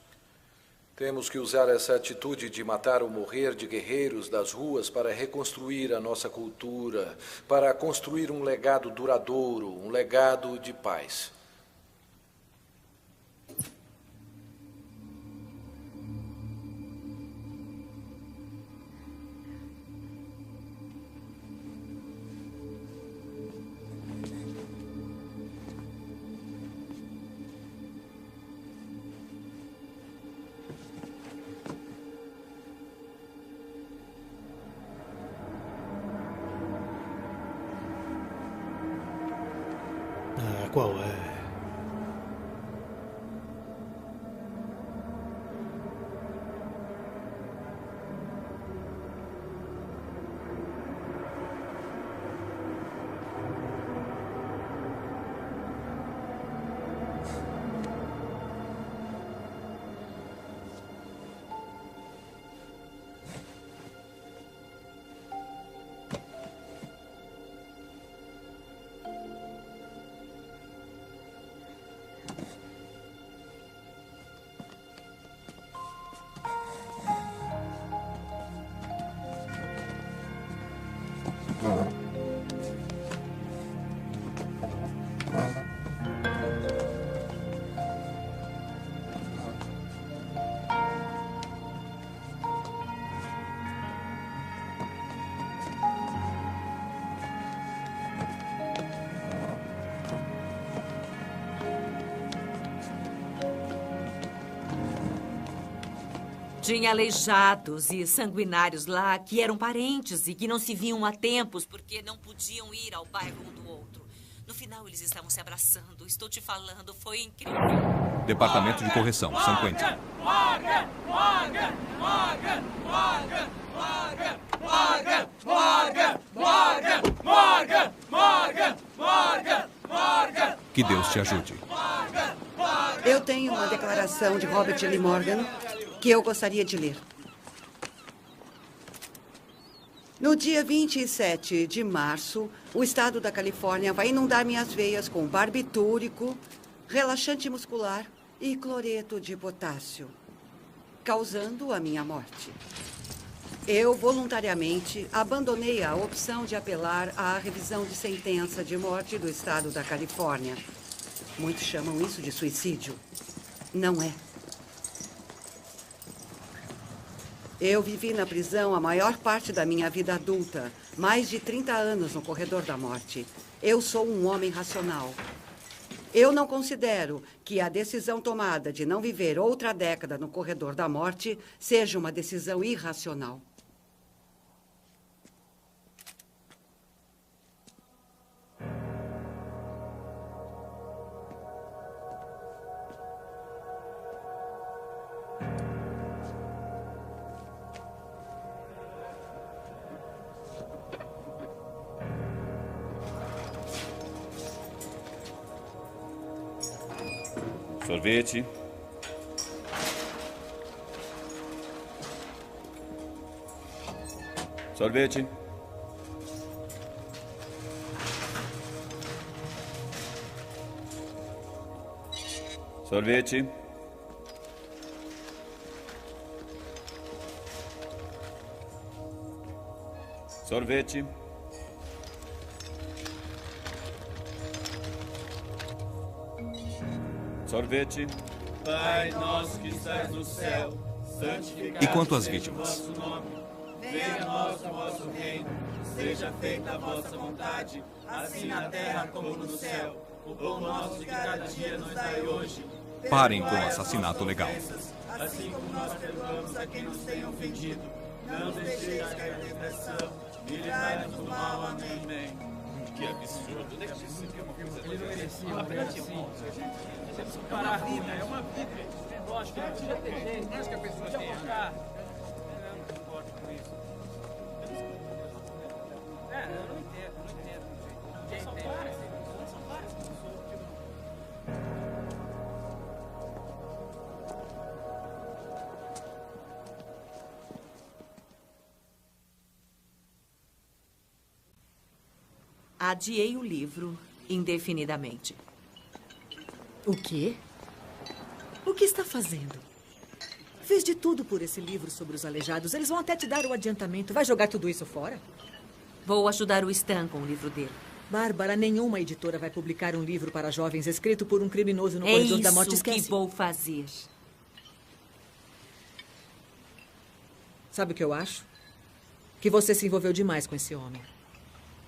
S4: Temos que usar essa atitude de matar ou morrer de guerreiros das ruas para reconstruir a nossa cultura, para construir um legado duradouro, um legado de paz.
S14: Qual é?
S5: Tinha aleijados e sanguinários lá que eram parentes e que não se viam há tempos porque não podiam ir ao bairro um do outro. No final, eles estavam se abraçando. Estou te falando, foi incrível.
S1: Departamento de Correção, San Quentin.
S21: Morgan! Morgan! Morgan! Morgan! Morgan! Morgan! Morgan! Morgan! Morgan! Morgan! Morgan! Morgan!
S1: Que Deus te ajude.
S7: Eu tenho uma declaração de Robert Lee Morgan que eu gostaria de ler. No dia 27 de março, o estado da Califórnia vai inundar minhas veias com barbitúrico, relaxante muscular e cloreto de potássio, causando a minha morte. Eu, voluntariamente, abandonei a opção de apelar à revisão de sentença de morte do estado da Califórnia. Muitos chamam isso de suicídio. Não é. Eu vivi na prisão a maior parte da minha vida adulta, mais de 30 anos no corredor da morte. Eu sou um homem racional. Eu não considero que a decisão tomada de não viver outra década no corredor da morte seja uma decisão irracional.
S19: Sorvete. Sorvete. Sorvete. Sorvete. Sorvete.
S21: Pai nosso que estás no céu, santificado
S1: E quanto às
S21: seja
S1: vítimas?
S21: o vosso nome. Venha a nós o vosso reino. Seja feita a vossa vontade, assim na terra como no céu. O pão nosso de cada dia nos dai hoje.
S1: Parem com o
S21: Perdoai as
S1: assassinato
S21: nossas
S1: legal.
S21: ofensas, assim como nós perdoamos a quem nos tem ofendido. Não nos deixeis cair em tentação, livrai-nos do mal. Amém.
S19: Que absurdo, né?
S21: Ele não merecia, uma vida assim. Temos que parar a vida, é uma vida. Lógico, não podia ter jeito. Acho que a pessoa tem. Eu não concordo com isso. Eu não entendo. São várias pessoas.
S5: Adiei o livro indefinidamente.
S6: O quê? O que está fazendo? Fez de tudo por esse livro sobre os aleijados. Eles vão até te dar o adiantamento. Vai jogar tudo isso fora?
S5: Vou ajudar o Stan com o livro dele.
S6: Bárbara, nenhuma editora vai publicar um livro para jovens escrito por um criminoso no corredor da morte.
S5: É isso que vou fazer.
S6: Sabe o que eu acho? Que você se envolveu demais com esse homem.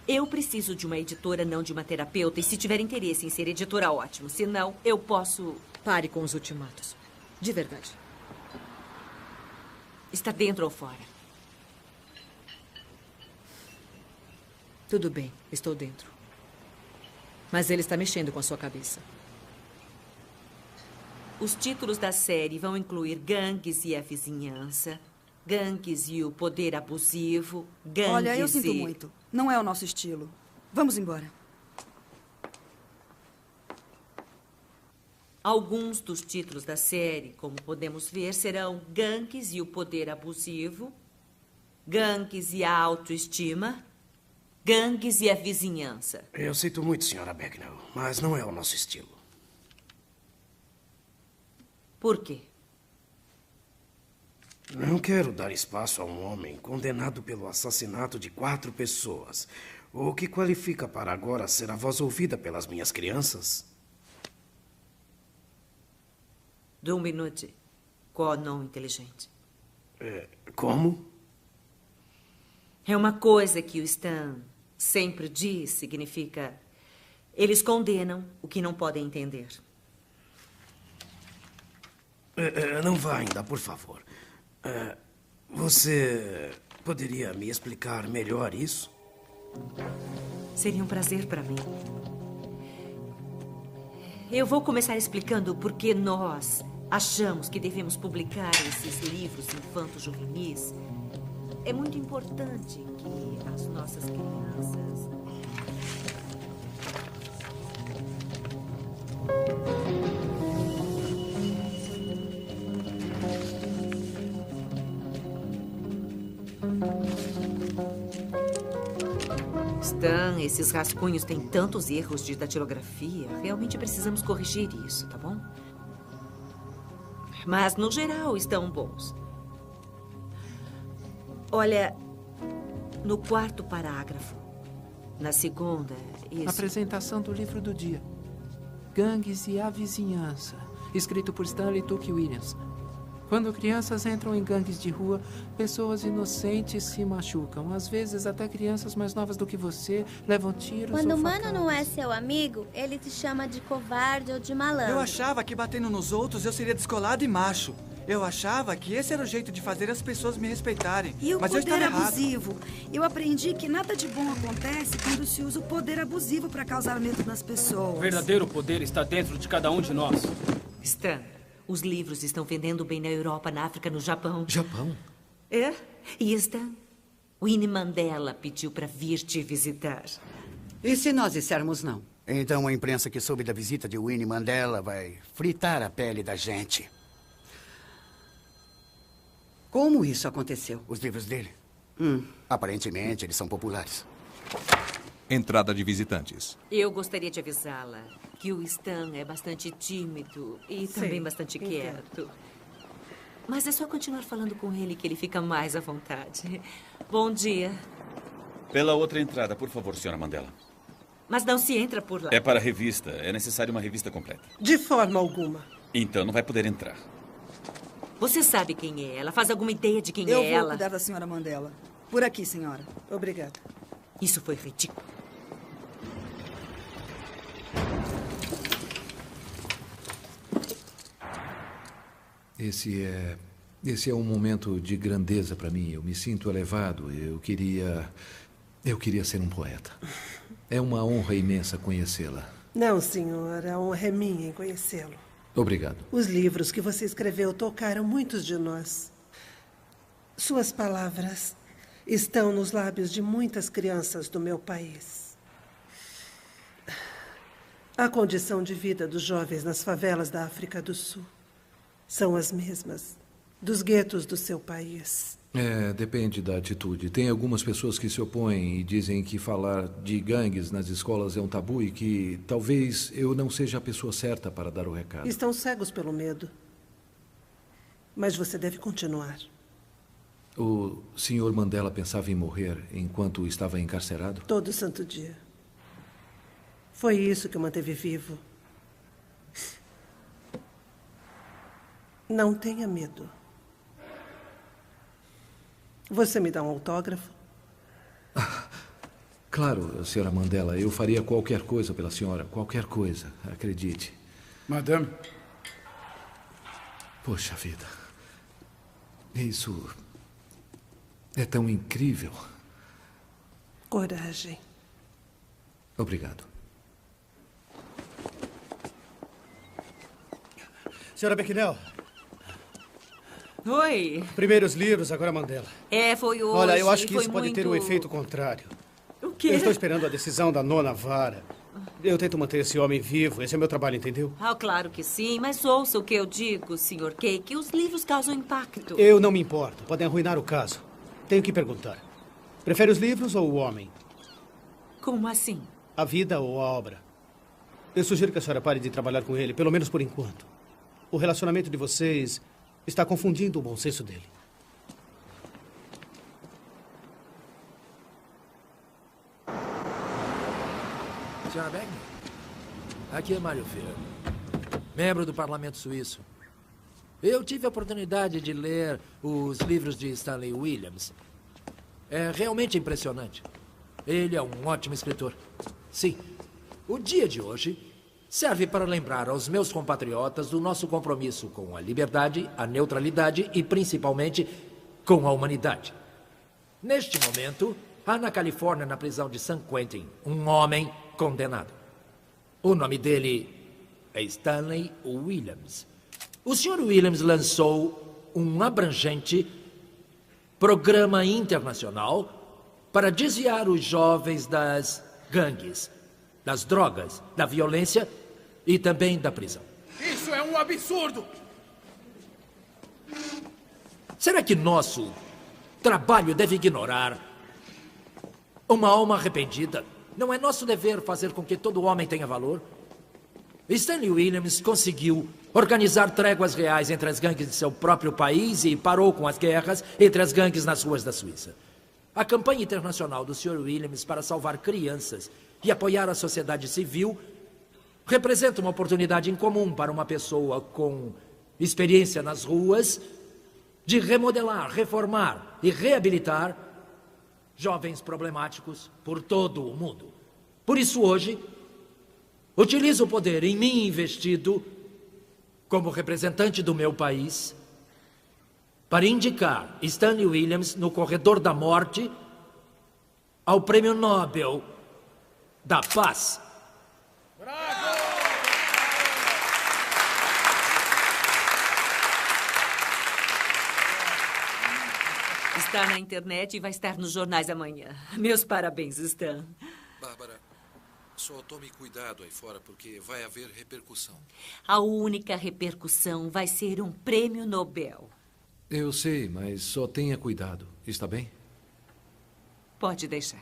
S5: Eu preciso de uma editora, não de uma terapeuta. E se tiver interesse em ser editora, ótimo. Se não, eu posso...
S6: Pare com os ultimatos. De verdade.
S5: Está dentro ou fora?
S6: Tudo bem, estou dentro. Mas ele está mexendo com a sua cabeça.
S5: Os títulos da série vão incluir Gangues e a Vizinhança, Gangues e o Poder Abusivo, Gangues.
S17: Olha, eu sinto muito. Não é o nosso estilo. Vamos embora.
S5: Alguns dos títulos da série, como podemos ver, serão Gangues e o Poder Abusivo, Gangues e a Autoestima, Gangues e a Vizinhança.
S2: Eu sinto muito, senhora Becknell, mas não é o nosso estilo.
S5: Por quê?
S2: Não quero dar espaço a um homem condenado pelo assassinato de 4 pessoas, o que qualifica para agora ser a voz ouvida pelas minhas crianças.
S5: Do minute, qual não inteligente.
S2: Como?
S5: É uma coisa que o Stan sempre diz, significa... Eles condenam o que não podem entender.
S2: Não vá ainda, por favor. Você poderia me explicar melhor isso?
S5: Seria um prazer para mim. Eu vou começar explicando por que nós achamos que devemos publicar esses livros infanto-juvenis. É muito importante que as nossas crianças... Stan, esses rascunhos têm tantos erros de datilografia. Realmente precisamos corrigir isso, tá bom? Mas, no geral, estão bons. Olha, no 4º parágrafo, na segunda, isso...
S13: Apresentação do livro do dia. Gangues e a Vizinhança. Escrito por Stanley Tucci Williams. Quando crianças entram em gangues de rua, pessoas inocentes se machucam. Às vezes, até crianças mais novas do que você levam tiros
S15: Quando
S13: ou
S15: o mano
S13: facadas.
S15: não é seu amigo, ele te chama de covarde ou de malandro.
S10: Eu achava que batendo nos outros eu seria descolado e macho. Eu achava que esse era o jeito de fazer as pessoas me respeitarem.
S17: E o
S10: mas eu
S17: poder
S10: estava errado.
S17: abusivo? Eu aprendi que nada de bom acontece quando se usa o poder abusivo para causar medo nas pessoas.
S24: O verdadeiro poder está dentro de cada um de nós.
S5: Stan, os livros estão vendendo bem na Europa, na África, no Japão.
S4: Japão?
S5: É? E Stan, Winnie Mandela pediu para vir te visitar.
S7: E se nós dissermos não?
S12: Então a imprensa que soube da visita de Winnie Mandela vai fritar a pele da gente.
S7: Como isso aconteceu?
S12: Os livros dele? Aparentemente, eles são populares.
S1: Entrada de visitantes.
S5: Eu gostaria de avisá-la que o Stan é bastante tímido e também bastante quieto. Mas é só continuar falando com ele que ele fica mais à vontade. Bom dia.
S11: Pela outra entrada, por favor, senhora Mandela.
S5: Mas não se entra por lá.
S11: É para a revista. É necessário uma revista completa.
S20: De forma alguma.
S11: Então, não vai poder entrar.
S5: Você sabe quem é ela? Faz alguma ideia de quem
S17: Eu
S5: é
S17: vou
S5: ela?
S17: cuidar da senhora Mandela. Por aqui, senhora.
S20: Obrigada.
S5: Isso foi ridículo.
S4: Esse é um momento de grandeza para mim. Eu me sinto elevado. Eu queria ser um poeta. É uma honra imensa conhecê-la.
S20: Não, senhor. A honra é minha em conhecê-lo.
S4: Obrigado.
S20: Os livros que você escreveu tocaram muitos de nós. Suas palavras estão nos lábios de muitas crianças do meu país. A condição de vida dos jovens nas favelas da África do Sul são as mesmas dos guetos do seu país.
S4: Depende da atitude. Tem algumas pessoas que se opõem e dizem que falar de gangues nas escolas é um tabu e que talvez eu não seja a pessoa certa para dar o recado.
S20: Estão cegos pelo medo. Mas você deve continuar.
S4: O Sr. Mandela pensava em morrer enquanto estava encarcerado?
S20: Todo santo dia. Foi isso que o manteve vivo. Não tenha medo. Você me dá um autógrafo?
S4: Claro, Sra. Mandela. Eu faria qualquer coisa pela senhora. Qualquer coisa, acredite.
S3: Madame.
S4: Poxa vida. Isso é tão incrível.
S20: Coragem.
S4: Obrigado.
S14: Senhora Becquinel.
S5: Oi.
S14: Primeiros livros, agora Mandela.
S5: Foi hoje.
S14: Olha, eu acho que
S5: foi
S14: isso pode
S5: muito...
S14: ter um efeito contrário.
S5: O quê?
S14: Eu estou esperando a decisão da nona vara. Eu tento manter esse homem vivo. Esse é o meu trabalho, entendeu?
S5: Claro que sim, mas ouça o que eu digo, Sr. Cake. Os livros causam impacto.
S14: Eu não me importo. Podem arruinar o caso. Tenho que perguntar. Prefere os livros ou o homem?
S5: Como assim?
S14: A vida ou a obra? Eu sugiro que a senhora pare de trabalhar com ele, pelo menos por enquanto. O relacionamento de vocês está confundindo o bom senso dele.
S13: Sra. Beckner, aqui é Mário Ferro, membro do Parlamento Suíço. Eu tive a oportunidade de ler os livros de Stanley Williams. É realmente impressionante. Ele é um ótimo escritor. Sim, o dia de hoje serve para lembrar aos meus compatriotas do nosso compromisso com a liberdade, a neutralidade e, principalmente, com a humanidade. Neste momento, há na Califórnia, na prisão de San Quentin, um homem condenado. O nome dele é Stanley Williams. O Sr. Williams lançou um abrangente programa internacional para desviar os jovens das gangues, das drogas, da violência e também da prisão.
S21: Isso é um absurdo!
S13: Será que nosso trabalho deve ignorar uma alma arrependida? Não é nosso dever fazer com que todo homem tenha valor? Stanley Williams conseguiu organizar tréguas reais entre as gangues de seu próprio país e parou com as guerras entre as gangues nas ruas da Suíça. A campanha internacional do Sr. Williams para salvar crianças e apoiar a sociedade civil representa uma oportunidade incomum para uma pessoa com experiência nas ruas de remodelar, reformar e reabilitar jovens problemáticos por todo o mundo. Por isso, hoje, utilizo o poder em mim investido como representante do meu país para indicar Stanley Williams no corredor da morte ao Prêmio Nobel da Paz.
S5: Está na internet e vai estar nos jornais amanhã. Meus parabéns, Stan.
S4: Bárbara, só tome cuidado aí fora, porque vai haver repercussão.
S5: A única repercussão vai ser um prêmio Nobel.
S4: Eu sei, mas só tenha cuidado. Está bem?
S5: Pode deixar.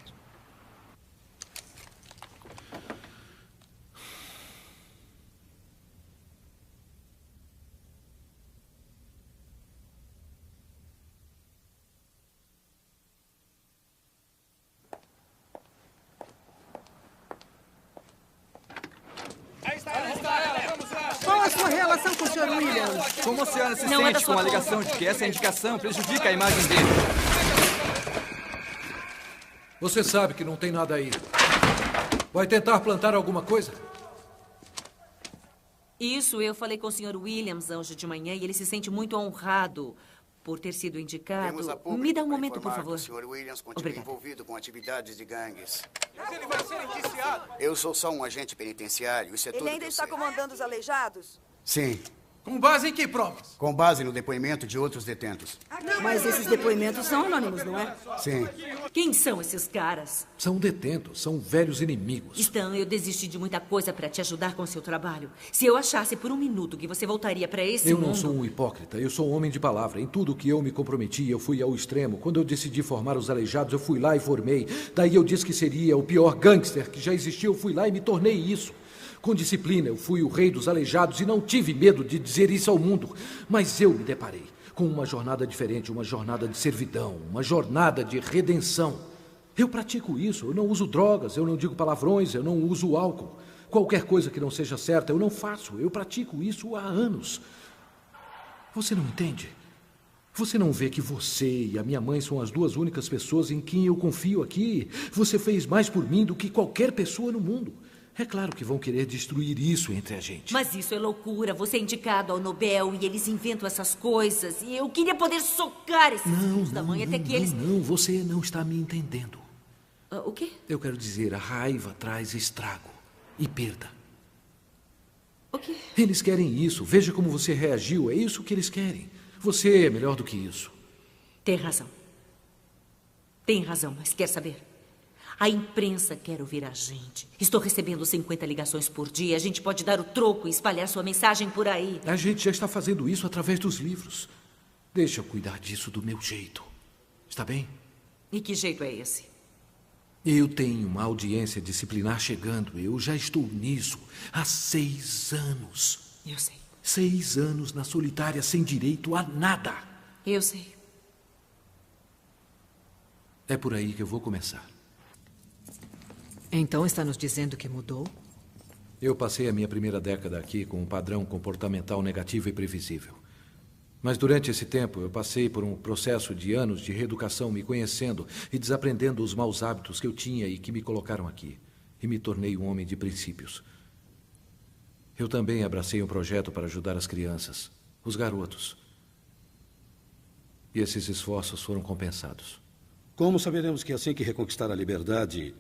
S20: Qual a sua relação com o Sr. Williams?
S10: Como a senhora se
S5: Não é da
S10: sente
S5: sua
S10: com a
S5: conta.
S10: alegação de que essa indicação prejudica a imagem dele?
S4: Você sabe que não tem nada aí. Vai tentar plantar alguma coisa?
S5: Isso, eu falei com o Sr. Williams hoje de manhã e ele se sente muito honrado por ter sido indicado.
S12: Temos a público
S5: Me dá um
S12: para
S5: momento, por
S12: informar
S5: favor.
S12: que o Sr. Williams continua
S5: Obrigada.
S12: envolvido com atividades de gangues.
S21: Mas ele vai ser indiciado.
S12: Eu sou só um agente penitenciário, isso é tudo
S17: Ele ainda
S12: que eu
S17: está
S12: sei.
S17: comandando os aleijados?
S12: Sim,
S3: Com base em que provas?
S12: Com base no depoimento de outros detentos.
S17: Mas esses depoimentos são anônimos, não é?
S12: Sim.
S5: Quem são esses caras?
S4: São detentos, são velhos inimigos.
S5: Stan, eu desisti de muita coisa para te ajudar com seu trabalho. Se eu achasse por um minuto que você voltaria para esse mundo...
S4: Eu não sou um hipócrita, eu sou um homem de palavra. Em tudo que eu me comprometi, eu fui ao extremo. Quando eu decidi formar os Aleijados, eu fui lá e formei. Daí eu disse que seria o pior gangster que já existiu. Eu fui lá e me tornei isso. Com disciplina, eu fui o rei dos aleijados e não tive medo de dizer isso ao mundo. Mas eu me deparei com uma jornada diferente, uma jornada de servidão, uma jornada de redenção. Eu pratico isso, eu não uso drogas, eu não digo palavrões, eu não uso álcool. Qualquer coisa que não seja certa, eu não faço. Eu pratico isso há anos. Você não entende? Você não vê que você e a minha mãe são as duas únicas pessoas em quem eu confio aqui? Você fez mais por mim do que qualquer pessoa no mundo. É claro que vão querer destruir isso entre a gente.
S5: Mas isso é loucura. Você é indicado ao Nobel e eles inventam essas coisas. E eu queria poder socar esses filhos da mãe até que eles...
S4: Não, você não está me entendendo.
S5: O quê?
S4: Eu quero dizer, a raiva traz estrago e perda.
S5: O quê?
S4: Eles querem isso. Veja como você reagiu. É isso que eles querem. Você é melhor do que isso.
S5: Tem razão. Tem razão, mas quer saber? A imprensa quer ouvir a gente. Estou recebendo 50 ligações por dia. A gente pode dar o troco e espalhar sua mensagem por aí.
S4: A gente já está fazendo isso através dos livros. Deixa eu cuidar disso do meu jeito. Está bem?
S5: E que jeito é esse?
S4: Eu tenho uma audiência disciplinar chegando. Eu já estou nisso há 6 anos.
S5: Eu sei.
S4: 6 anos na solitária sem direito a nada.
S5: Eu sei.
S4: É por aí que eu vou começar.
S6: Então está nos dizendo que mudou?
S4: Eu passei a minha primeira década aqui com um padrão comportamental negativo e previsível. Mas durante esse tempo eu passei por um processo de anos de reeducação, me conhecendo e desaprendendo os maus hábitos que eu tinha e que me colocaram aqui. E me tornei um homem de princípios. Eu também abracei um projeto para ajudar as crianças, os garotos. E esses esforços foram compensados.
S8: Como saberemos que assim que reconquistar a liberdade,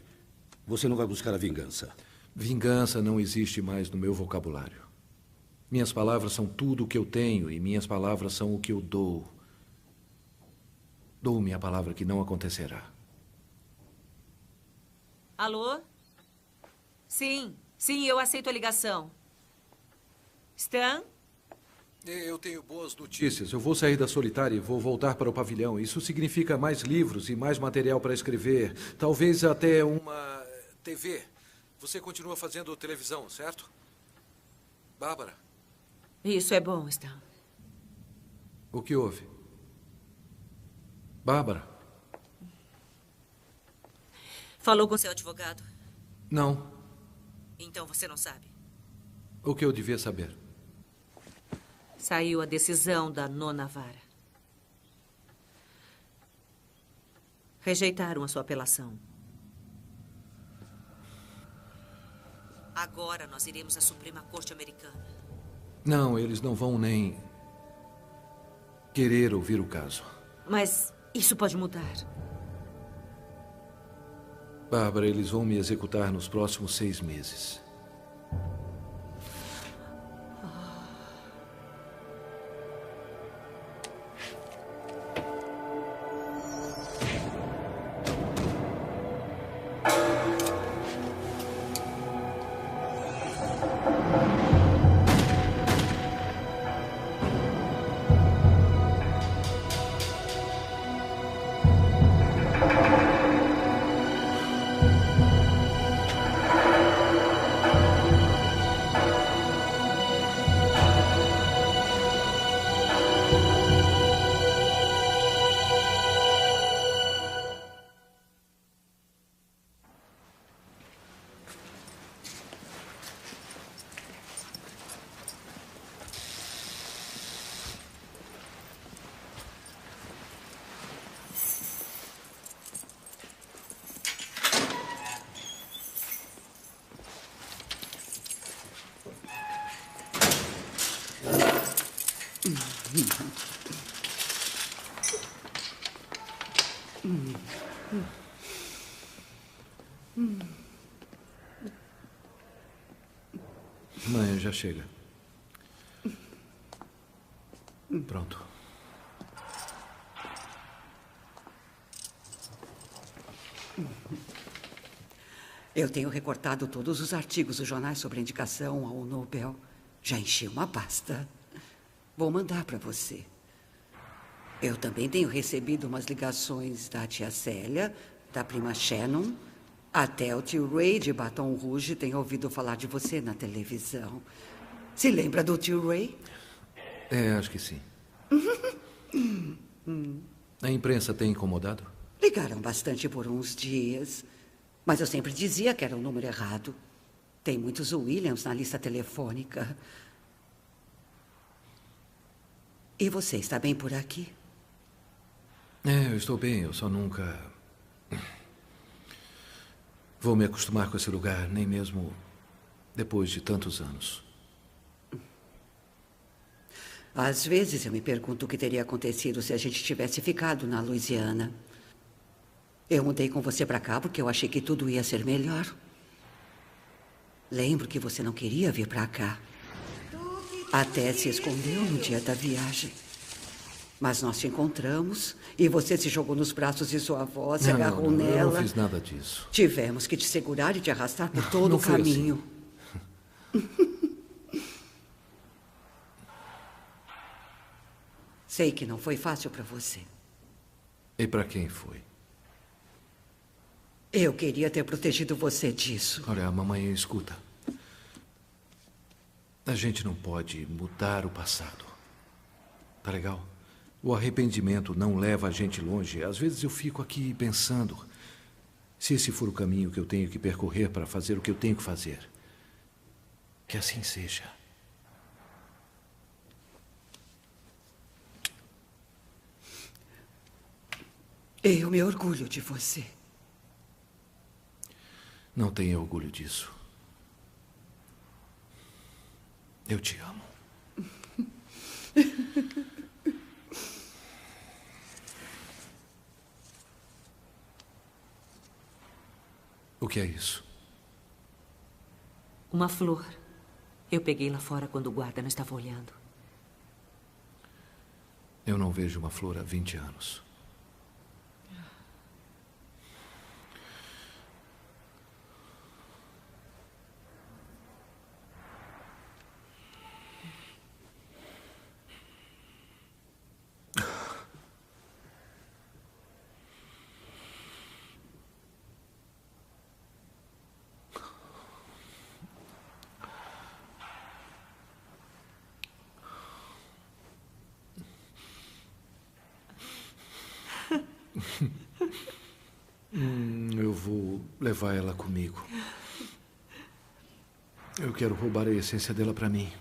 S8: você não vai buscar a vingança?
S4: Vingança não existe mais no meu vocabulário. Minhas palavras são tudo o que eu tenho e minhas palavras são o que eu dou. Dou minha palavra que não acontecerá.
S5: Alô? Sim, eu aceito a ligação. Stan?
S4: Eu tenho boas notícias. Eu vou sair da solitária e vou voltar para o pavilhão. Isso significa mais livros e mais material para escrever. Talvez até uma TV. Você continua fazendo televisão, certo? Bárbara?
S5: Isso é bom, Stan.
S4: O que houve? Bárbara?
S5: Falou com seu advogado?
S4: Não.
S5: Então você não sabe.
S4: O que eu devia saber?
S5: Saiu a decisão da 9ª vara. Rejeitaram a sua apelação. Agora nós iremos à Suprema Corte Americana.
S4: Não, eles não vão nem querer ouvir o caso.
S5: Mas isso pode mudar.
S4: Bárbara, eles vão me executar nos próximos 6 meses. Mãe, já chega. Pronto.
S7: Eu tenho recortado todos os artigos dos jornais sobre a indicação ao Nobel. Já enchi uma pasta. Vou mandar para você. Eu também tenho recebido umas ligações da tia Célia, da prima Shannon. Até o tio Ray de Baton Rouge tem ouvido falar de você na televisão. Se lembra do tio Ray?
S4: Acho que sim. A imprensa tem incomodado?
S7: Ligaram bastante por uns dias. Mas eu sempre dizia que era o número errado. Tem muitos Williams na lista telefônica. E você está bem por aqui?
S4: Eu estou bem. Eu só nunca vou me acostumar com esse lugar, nem mesmo depois de tantos anos.
S7: Às vezes eu me pergunto o que teria acontecido se a gente tivesse ficado na Louisiana. Eu mudei com você para cá porque eu achei que tudo ia ser melhor. Lembro que você não queria vir para cá. Até se escondeu no dia da viagem. Mas nós te encontramos e você se jogou nos braços de sua avó, se agarrou nela.
S4: Eu não fiz nada disso.
S7: Tivemos que te segurar e te arrastar por todo o caminho. Assim. Sei que não foi fácil para você.
S4: E para quem foi?
S7: Eu queria ter protegido você disso.
S4: Olha, a mamãe escuta. A gente não pode mudar o passado. Tá legal? O arrependimento não leva a gente longe. Às vezes eu fico aqui pensando, se esse for o caminho que eu tenho que percorrer para fazer o que eu tenho que fazer, que assim seja.
S7: Eu me orgulho de você.
S4: Não tenha orgulho disso. Eu te amo. O que é isso?
S5: Uma flor. Eu peguei lá fora quando o guarda não estava olhando.
S4: Eu não vejo uma flor há 20 anos. Eu vou levar ela comigo. Eu quero roubar a essência dela para mim.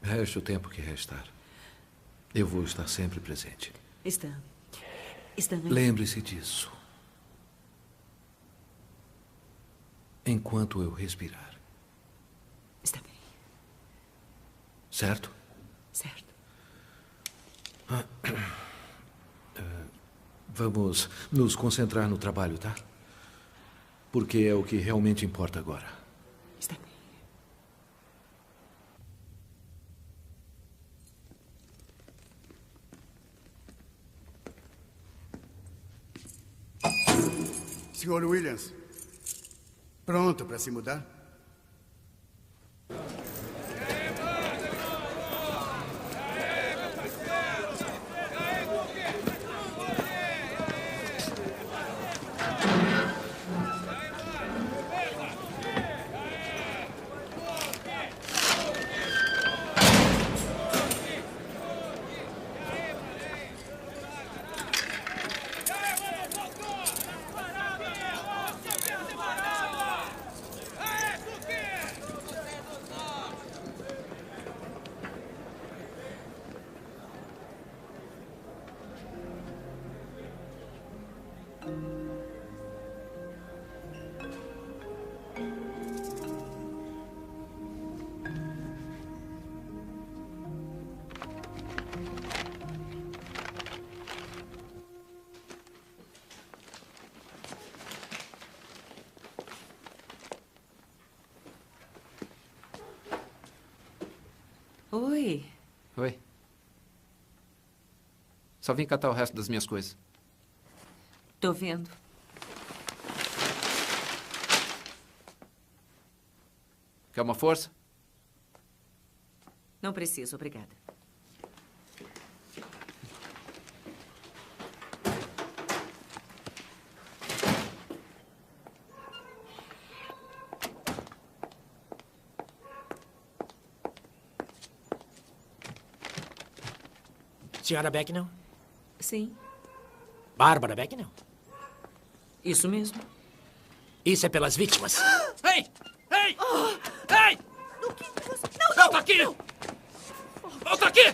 S4: Reste o tempo que restar. Eu vou estar sempre presente.
S5: Stan.
S4: Lembre-se disso. Enquanto eu respirar.
S5: Está bem.
S4: Certo?
S5: Certo.
S4: Vamos nos concentrar no trabalho, tá? Porque é o que realmente importa agora.
S5: Está bem.
S12: Sr. Williams, pronto para se mudar?
S5: Oi.
S13: Oi. Só vim catar o resto das minhas coisas.
S5: Tô vendo.
S13: Quer uma força?
S5: Não preciso, obrigada.
S3: Senhora Becknell?
S5: Sim.
S3: Bárbara Becknell?
S5: Isso mesmo.
S3: Isso é pelas vítimas.
S11: Ei! Ei! Ei!
S3: Não, volta aqui!
S11: Volta aqui!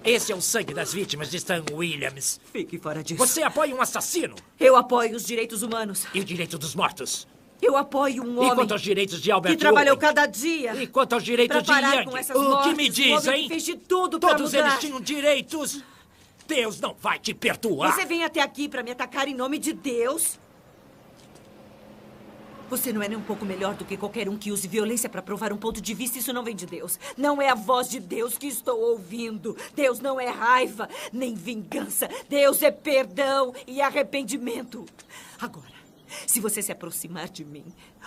S3: Esse é o sangue das vítimas de Stan Williams.
S5: Fique fora disso.
S3: Você apoia um assassino.
S5: Eu apoio os direitos humanos.
S3: E o direito dos mortos.
S5: Eu apoio um homem...
S3: E quanto aos direitos de Albert
S5: que trabalhou
S3: Owen?
S5: cada dia...
S3: E quanto aos direitos de
S5: parar
S3: Yang?
S5: com essas
S3: O que
S5: mortes,
S3: me
S5: um
S3: diz,
S5: homem
S3: hein?
S5: que fez de tudo pra
S3: Todos
S5: mudar.
S3: eles tinham direitos. Deus não vai te perdoar.
S5: Você vem até aqui pra me atacar em nome de Deus? Você não é nem um pouco melhor do que qualquer um que use violência para provar um ponto de vista. Isso não vem de Deus. Não é a voz de Deus que estou ouvindo. Deus não é raiva, nem vingança. Deus é perdão e arrependimento. Agora, se você se aproximar de mim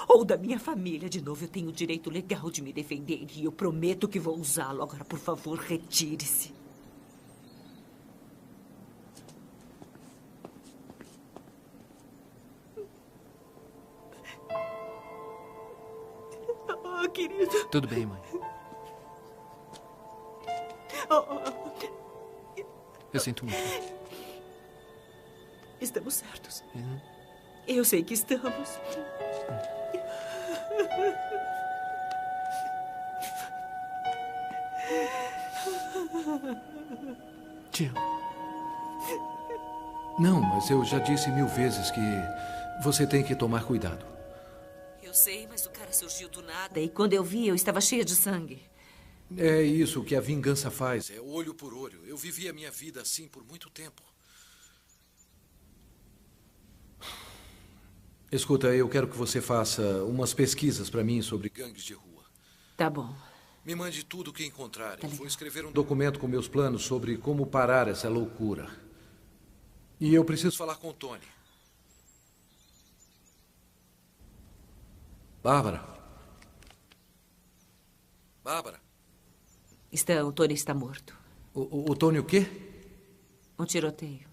S5: ou da minha família de novo, eu tenho o direito legal de me defender e eu prometo que vou usá-lo. Agora, por favor, retire-se. Oh, querido.
S13: Tudo bem, mãe. Eu sinto muito.
S5: Estamos certos.
S13: Uhum.
S5: Eu sei que estamos.
S13: Tio.
S4: Não, mas eu já disse 1000 vezes que você tem que tomar cuidado.
S5: Eu sei, mas o cara surgiu do nada. E quando eu vi, eu estava cheia de sangue.
S4: É isso que a vingança faz. É olho por olho. Eu vivi a minha vida assim por muito tempo. Escuta, eu quero que você faça umas pesquisas para mim sobre gangues de rua.
S5: Tá bom.
S4: Me mande tudo o que encontrar. Eu vou escrever um documento com meus planos sobre como parar essa loucura. E eu preciso falar com o Tony. Bárbara. Bárbara.
S5: O Tony está morto.
S4: O Tony o quê?
S5: Um tiroteio.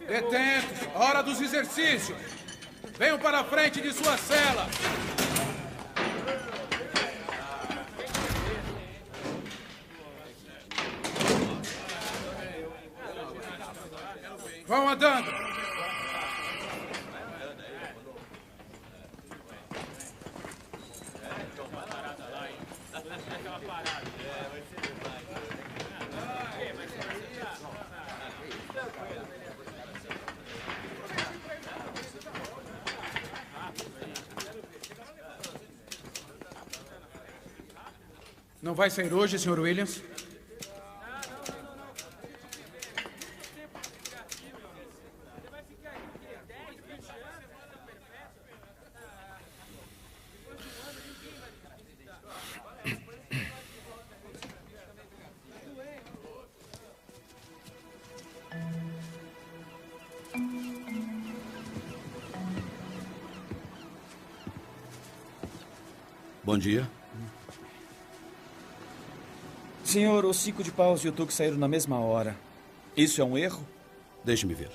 S9: Detentos, hora dos exercícios. Venham para a frente de sua cela. Vão andando. Não vai sair hoje, Sr. Williams?
S8: Bom dia.
S19: Senhor, o 5 de paus e o Tuque saíram na mesma hora. Isso é um erro?
S8: Deixe-me ver.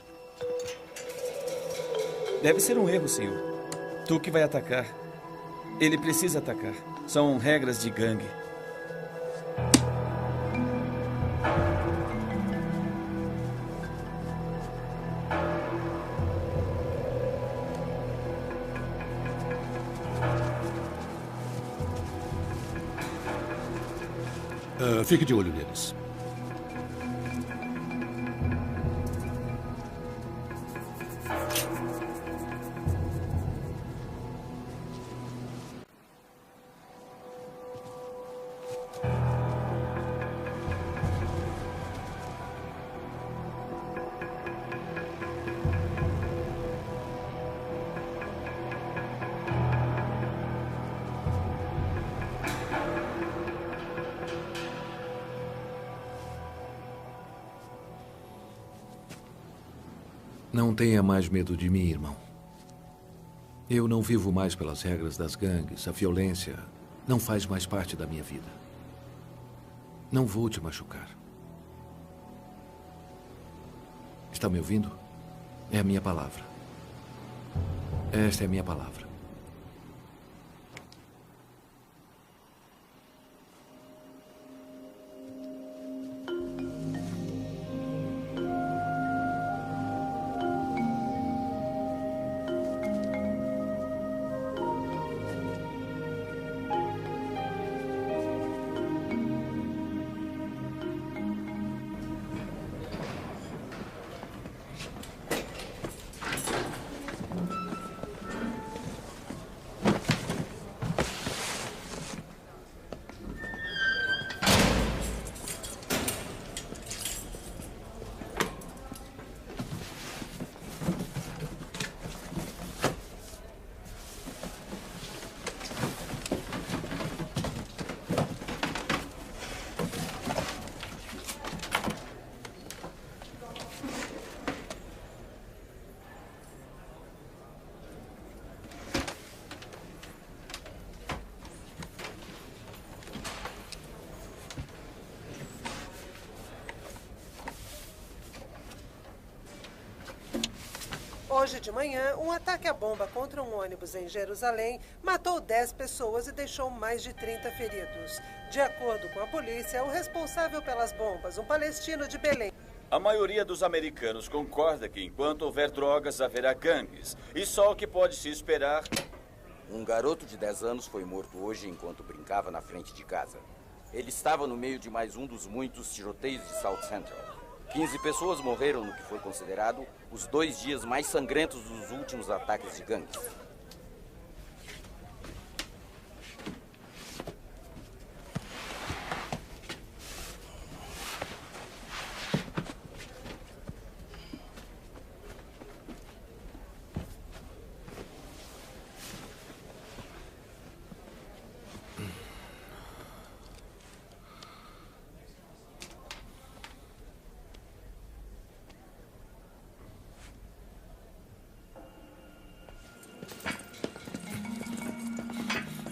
S19: Deve ser um erro, senhor. Tuque vai atacar. Ele precisa atacar. São regras de gangue.
S8: Fique de olho neles.
S4: Não tenha mais medo de mim, irmão. Eu não vivo mais pelas regras das gangues. A violência não faz mais parte da minha vida. Não vou te machucar. Está me ouvindo? É a minha palavra. Esta é a minha palavra.
S20: Hoje de manhã, um ataque à bomba contra um ônibus em Jerusalém matou 10 pessoas e deixou mais de 30 feridos. De acordo com a polícia, o responsável pelas bombas, um palestino de Belém.
S11: A maioria dos americanos concorda que enquanto houver drogas, haverá gangues. E só o que pode se esperar...
S16: Um garoto de 10 anos foi morto hoje enquanto brincava na frente de casa. Ele estava no meio de mais um dos muitos tiroteios de South Central. 15 pessoas morreram no que foi considerado os 2 dias mais sangrentos dos últimos ataques de gangues.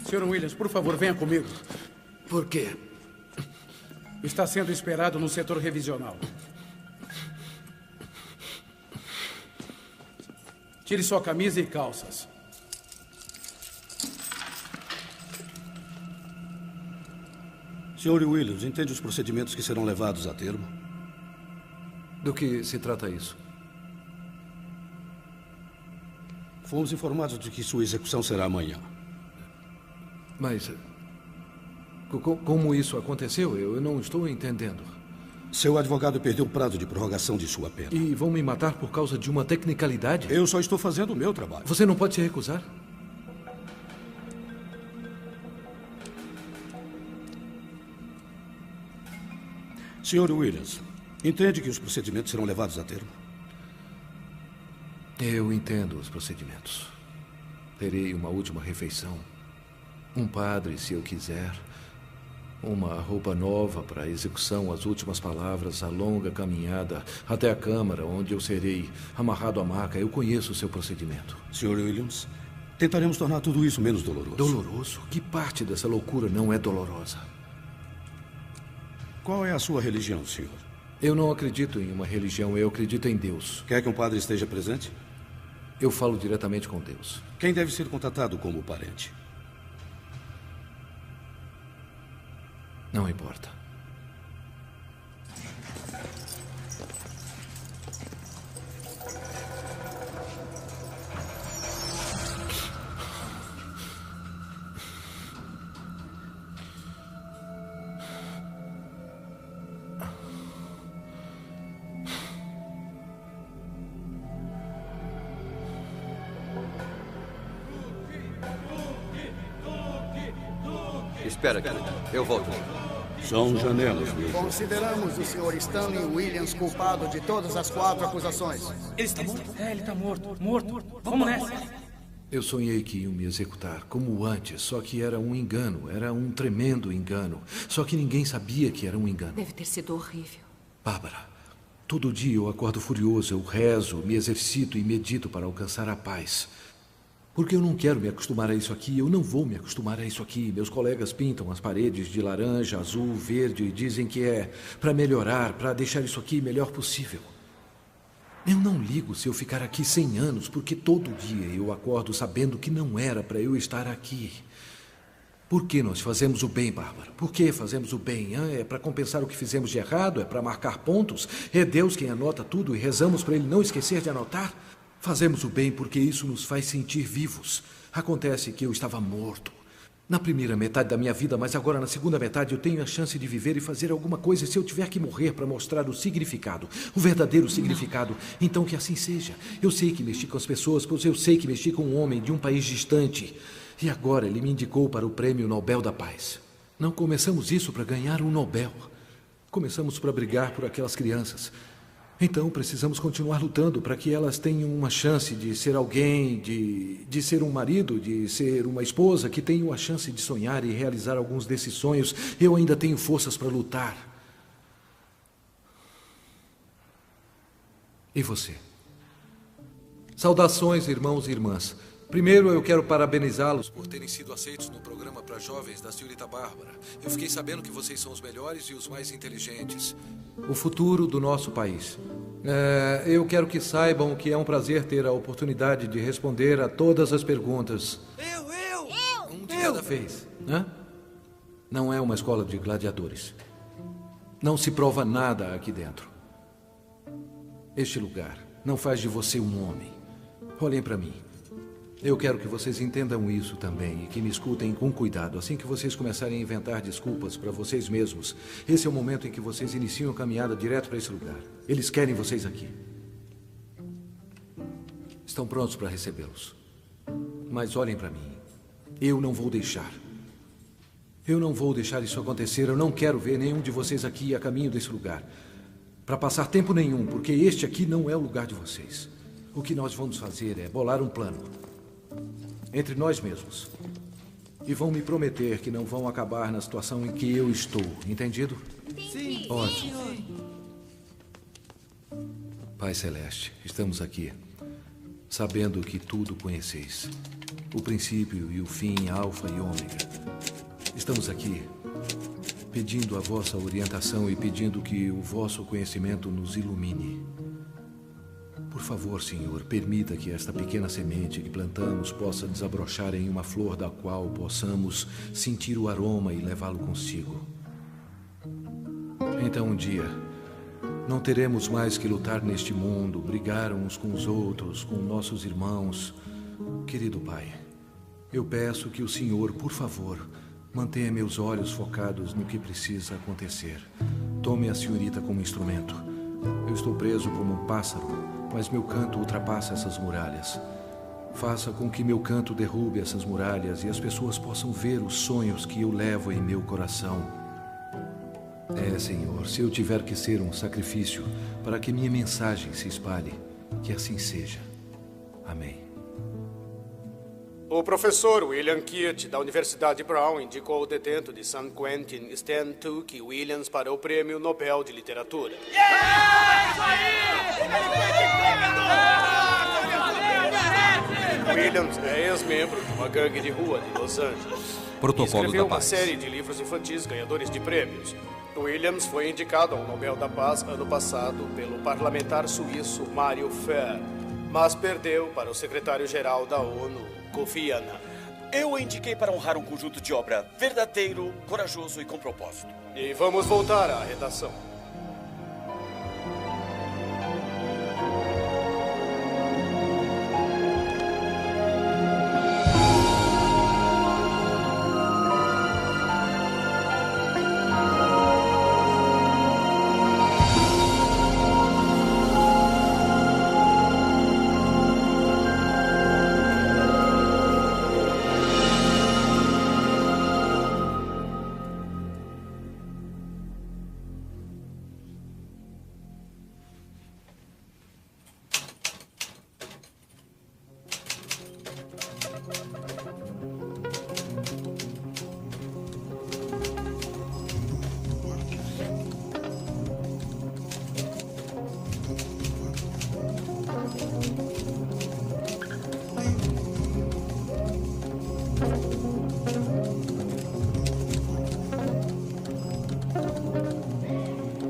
S9: Sr. Williams, por favor, venha comigo.
S2: Por quê?
S9: Está sendo esperado no setor revisional. Tire sua camisa e calças.
S8: Sr. Williams, entende os procedimentos que serão levados a termo?
S4: Do que se trata isso?
S8: Fomos informados de que sua execução será amanhã.
S4: Mas como isso aconteceu? Eu não estou entendendo.
S8: Seu advogado perdeu o prazo de prorrogação de sua pena.
S4: E vão me matar por causa de uma tecnicalidade?
S8: Eu só estou fazendo o meu trabalho.
S4: Você não pode se recusar?
S8: Sr. Williams, entende que os procedimentos serão levados a termo?
S4: Eu entendo os procedimentos. Terei uma última refeição. Um padre, se eu quiser. Uma roupa nova para a execução, as últimas palavras, a longa caminhada até a câmara, onde eu serei amarrado à maca. Eu conheço o seu procedimento.
S8: Sr. Williams, tentaremos tornar tudo isso menos doloroso.
S4: Doloroso? Que parte dessa loucura não é dolorosa?
S8: Qual é a sua religião, senhor?
S4: Eu não acredito em uma religião, eu acredito em Deus.
S8: Quer que um padre esteja presente?
S4: Eu falo diretamente com Deus.
S8: Quem deve ser contatado como parente?
S4: Não importa.
S15: Espera aqui. Eu volto.
S8: São janelas, Wilson.
S12: Consideramos o Sr. Stanley Williams culpado de todas as 4 acusações.
S24: Ele está morto? É, ele está morto. Morto. Vamos nessa.
S4: Eu sonhei que iam me executar, como antes, só que era um engano. Era um tremendo engano. Só que ninguém sabia que era um engano.
S5: Deve ter sido horrível.
S4: Bárbara, todo dia eu acordo furioso, eu rezo, me exercito e medito para alcançar a paz. Porque eu não quero me acostumar a isso aqui, eu não vou me acostumar a isso aqui. Meus colegas pintam as paredes de laranja, azul, verde e dizem que é para melhorar, para deixar isso aqui melhor possível. Eu não ligo se eu ficar aqui 100 anos, porque todo dia eu acordo sabendo que não era para eu estar aqui. Por que nós fazemos o bem, Bárbara? Por que fazemos o bem? É para compensar o que fizemos de errado? É para marcar pontos? É Deus quem anota tudo e rezamos para Ele não esquecer de anotar? Fazemos o bem porque isso nos faz sentir vivos. Acontece que eu estava morto na primeira metade da minha vida, mas agora na segunda metade eu tenho a chance de viver e fazer alguma coisa. Se eu tiver que morrer para mostrar o significado, o verdadeiro significado, então que assim seja. Eu sei que mexi com as pessoas, pois eu sei que mexi com um homem de um país distante. E agora ele me indicou para o Prêmio Nobel da Paz. Não começamos isso para ganhar um Nobel. Começamos para brigar por aquelas crianças. Então precisamos continuar lutando para que elas tenham uma chance de ser alguém, de ser um marido, de ser uma esposa, que tenham a chance de sonhar e realizar alguns desses sonhos. Eu ainda tenho forças para lutar. E você? Saudações, irmãos e irmãs. Primeiro, eu quero parabenizá-los por terem sido aceitos no programa para jovens da senhorita Bárbara. Eu fiquei sabendo que vocês são os melhores e os mais inteligentes. O futuro do nosso país. Eu quero que saibam que é um prazer ter a oportunidade de responder a todas as perguntas. Um de cada vez. Não é uma escola de gladiadores. Não se prova nada aqui dentro. Este lugar não faz de você um homem. Olhem para mim. Eu quero que vocês entendam isso também e que me escutem com cuidado. Assim que vocês começarem a inventar desculpas para vocês mesmos, esse é o momento em que vocês iniciam a caminhada direto para esse lugar. Eles querem vocês aqui. Estão prontos para recebê-los. Mas olhem para mim. Eu não vou deixar. Eu não vou deixar isso acontecer. Eu não quero ver nenhum de vocês aqui a caminho desse lugar. Para passar tempo nenhum, porque este aqui não é o lugar de vocês. O que nós vamos fazer é bolar um plano. Entre nós mesmos. E vão me prometer que não vão acabar na situação em que eu estou. Entendido?
S21: Sim.
S4: Ótimo. Pai Celeste, estamos aqui, sabendo que tudo conheceis. O princípio e o fim, alfa e ômega. Estamos aqui, pedindo a vossa orientação e pedindo que o vosso conhecimento nos ilumine. Por favor, Senhor, permita que esta pequena semente que plantamos possa desabrochar em uma flor da qual possamos sentir o aroma e levá-lo consigo. Então, um dia, não teremos mais que lutar neste mundo, brigar uns com os outros, com nossos irmãos. Querido Pai, eu peço que o Senhor, por favor, mantenha meus olhos focados no que precisa acontecer. Tome a senhorita como instrumento. Eu estou preso como um pássaro, mas meu canto ultrapassa essas muralhas. Faça com que meu canto derrube essas muralhas e as pessoas possam ver os sonhos que eu levo em meu coração. Senhor, se eu tiver que ser um sacrifício para que minha mensagem se espalhe, que assim seja. Amém.
S18: O professor William Keat, da Universidade Brown, indicou o detento de San Quentin, Stan Tookie Williams, para o Prêmio Nobel de Literatura. Williams é ex-membro de uma gangue de rua de Los Angeles.
S1: Protocolo
S18: escreveu
S1: da
S18: uma
S1: Paz.
S18: série de livros infantis ganhadores de prêmios. Williams foi indicado ao Nobel da Paz ano passado pelo parlamentar suíço Mario Ferr, mas perdeu para o secretário-geral da ONU, Kofi Annan.
S11: Eu o indiquei para honrar um conjunto de obra verdadeiro, corajoso e com propósito.
S18: E vamos voltar à redação.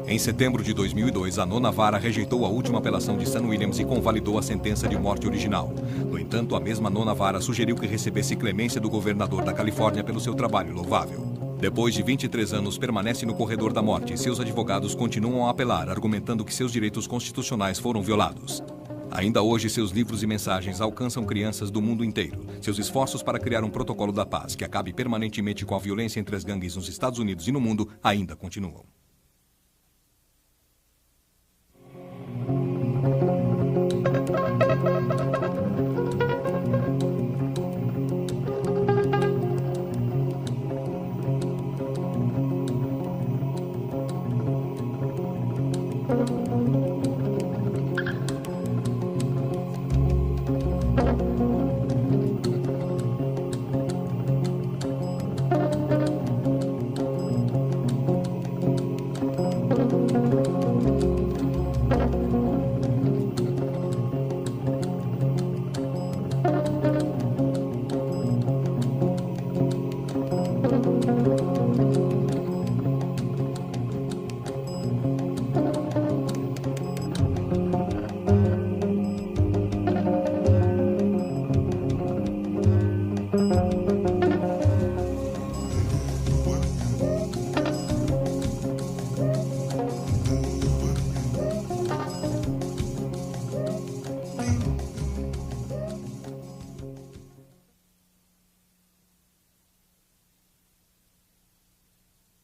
S1: Em setembro de 2002, a nona vara rejeitou a última apelação de Sam Williams e convalidou a sentença de morte original. No entanto, a mesma nona vara sugeriu que recebesse clemência do governador da Califórnia pelo seu trabalho louvável. Depois de 23 anos, permanece no corredor da morte e seus advogados continuam a apelar, argumentando que seus direitos constitucionais foram violados. Ainda hoje, seus livros e mensagens alcançam crianças do mundo inteiro. Seus esforços para criar um protocolo da paz que acabe permanentemente com a violência entre as gangues nos Estados Unidos e no mundo ainda continuam.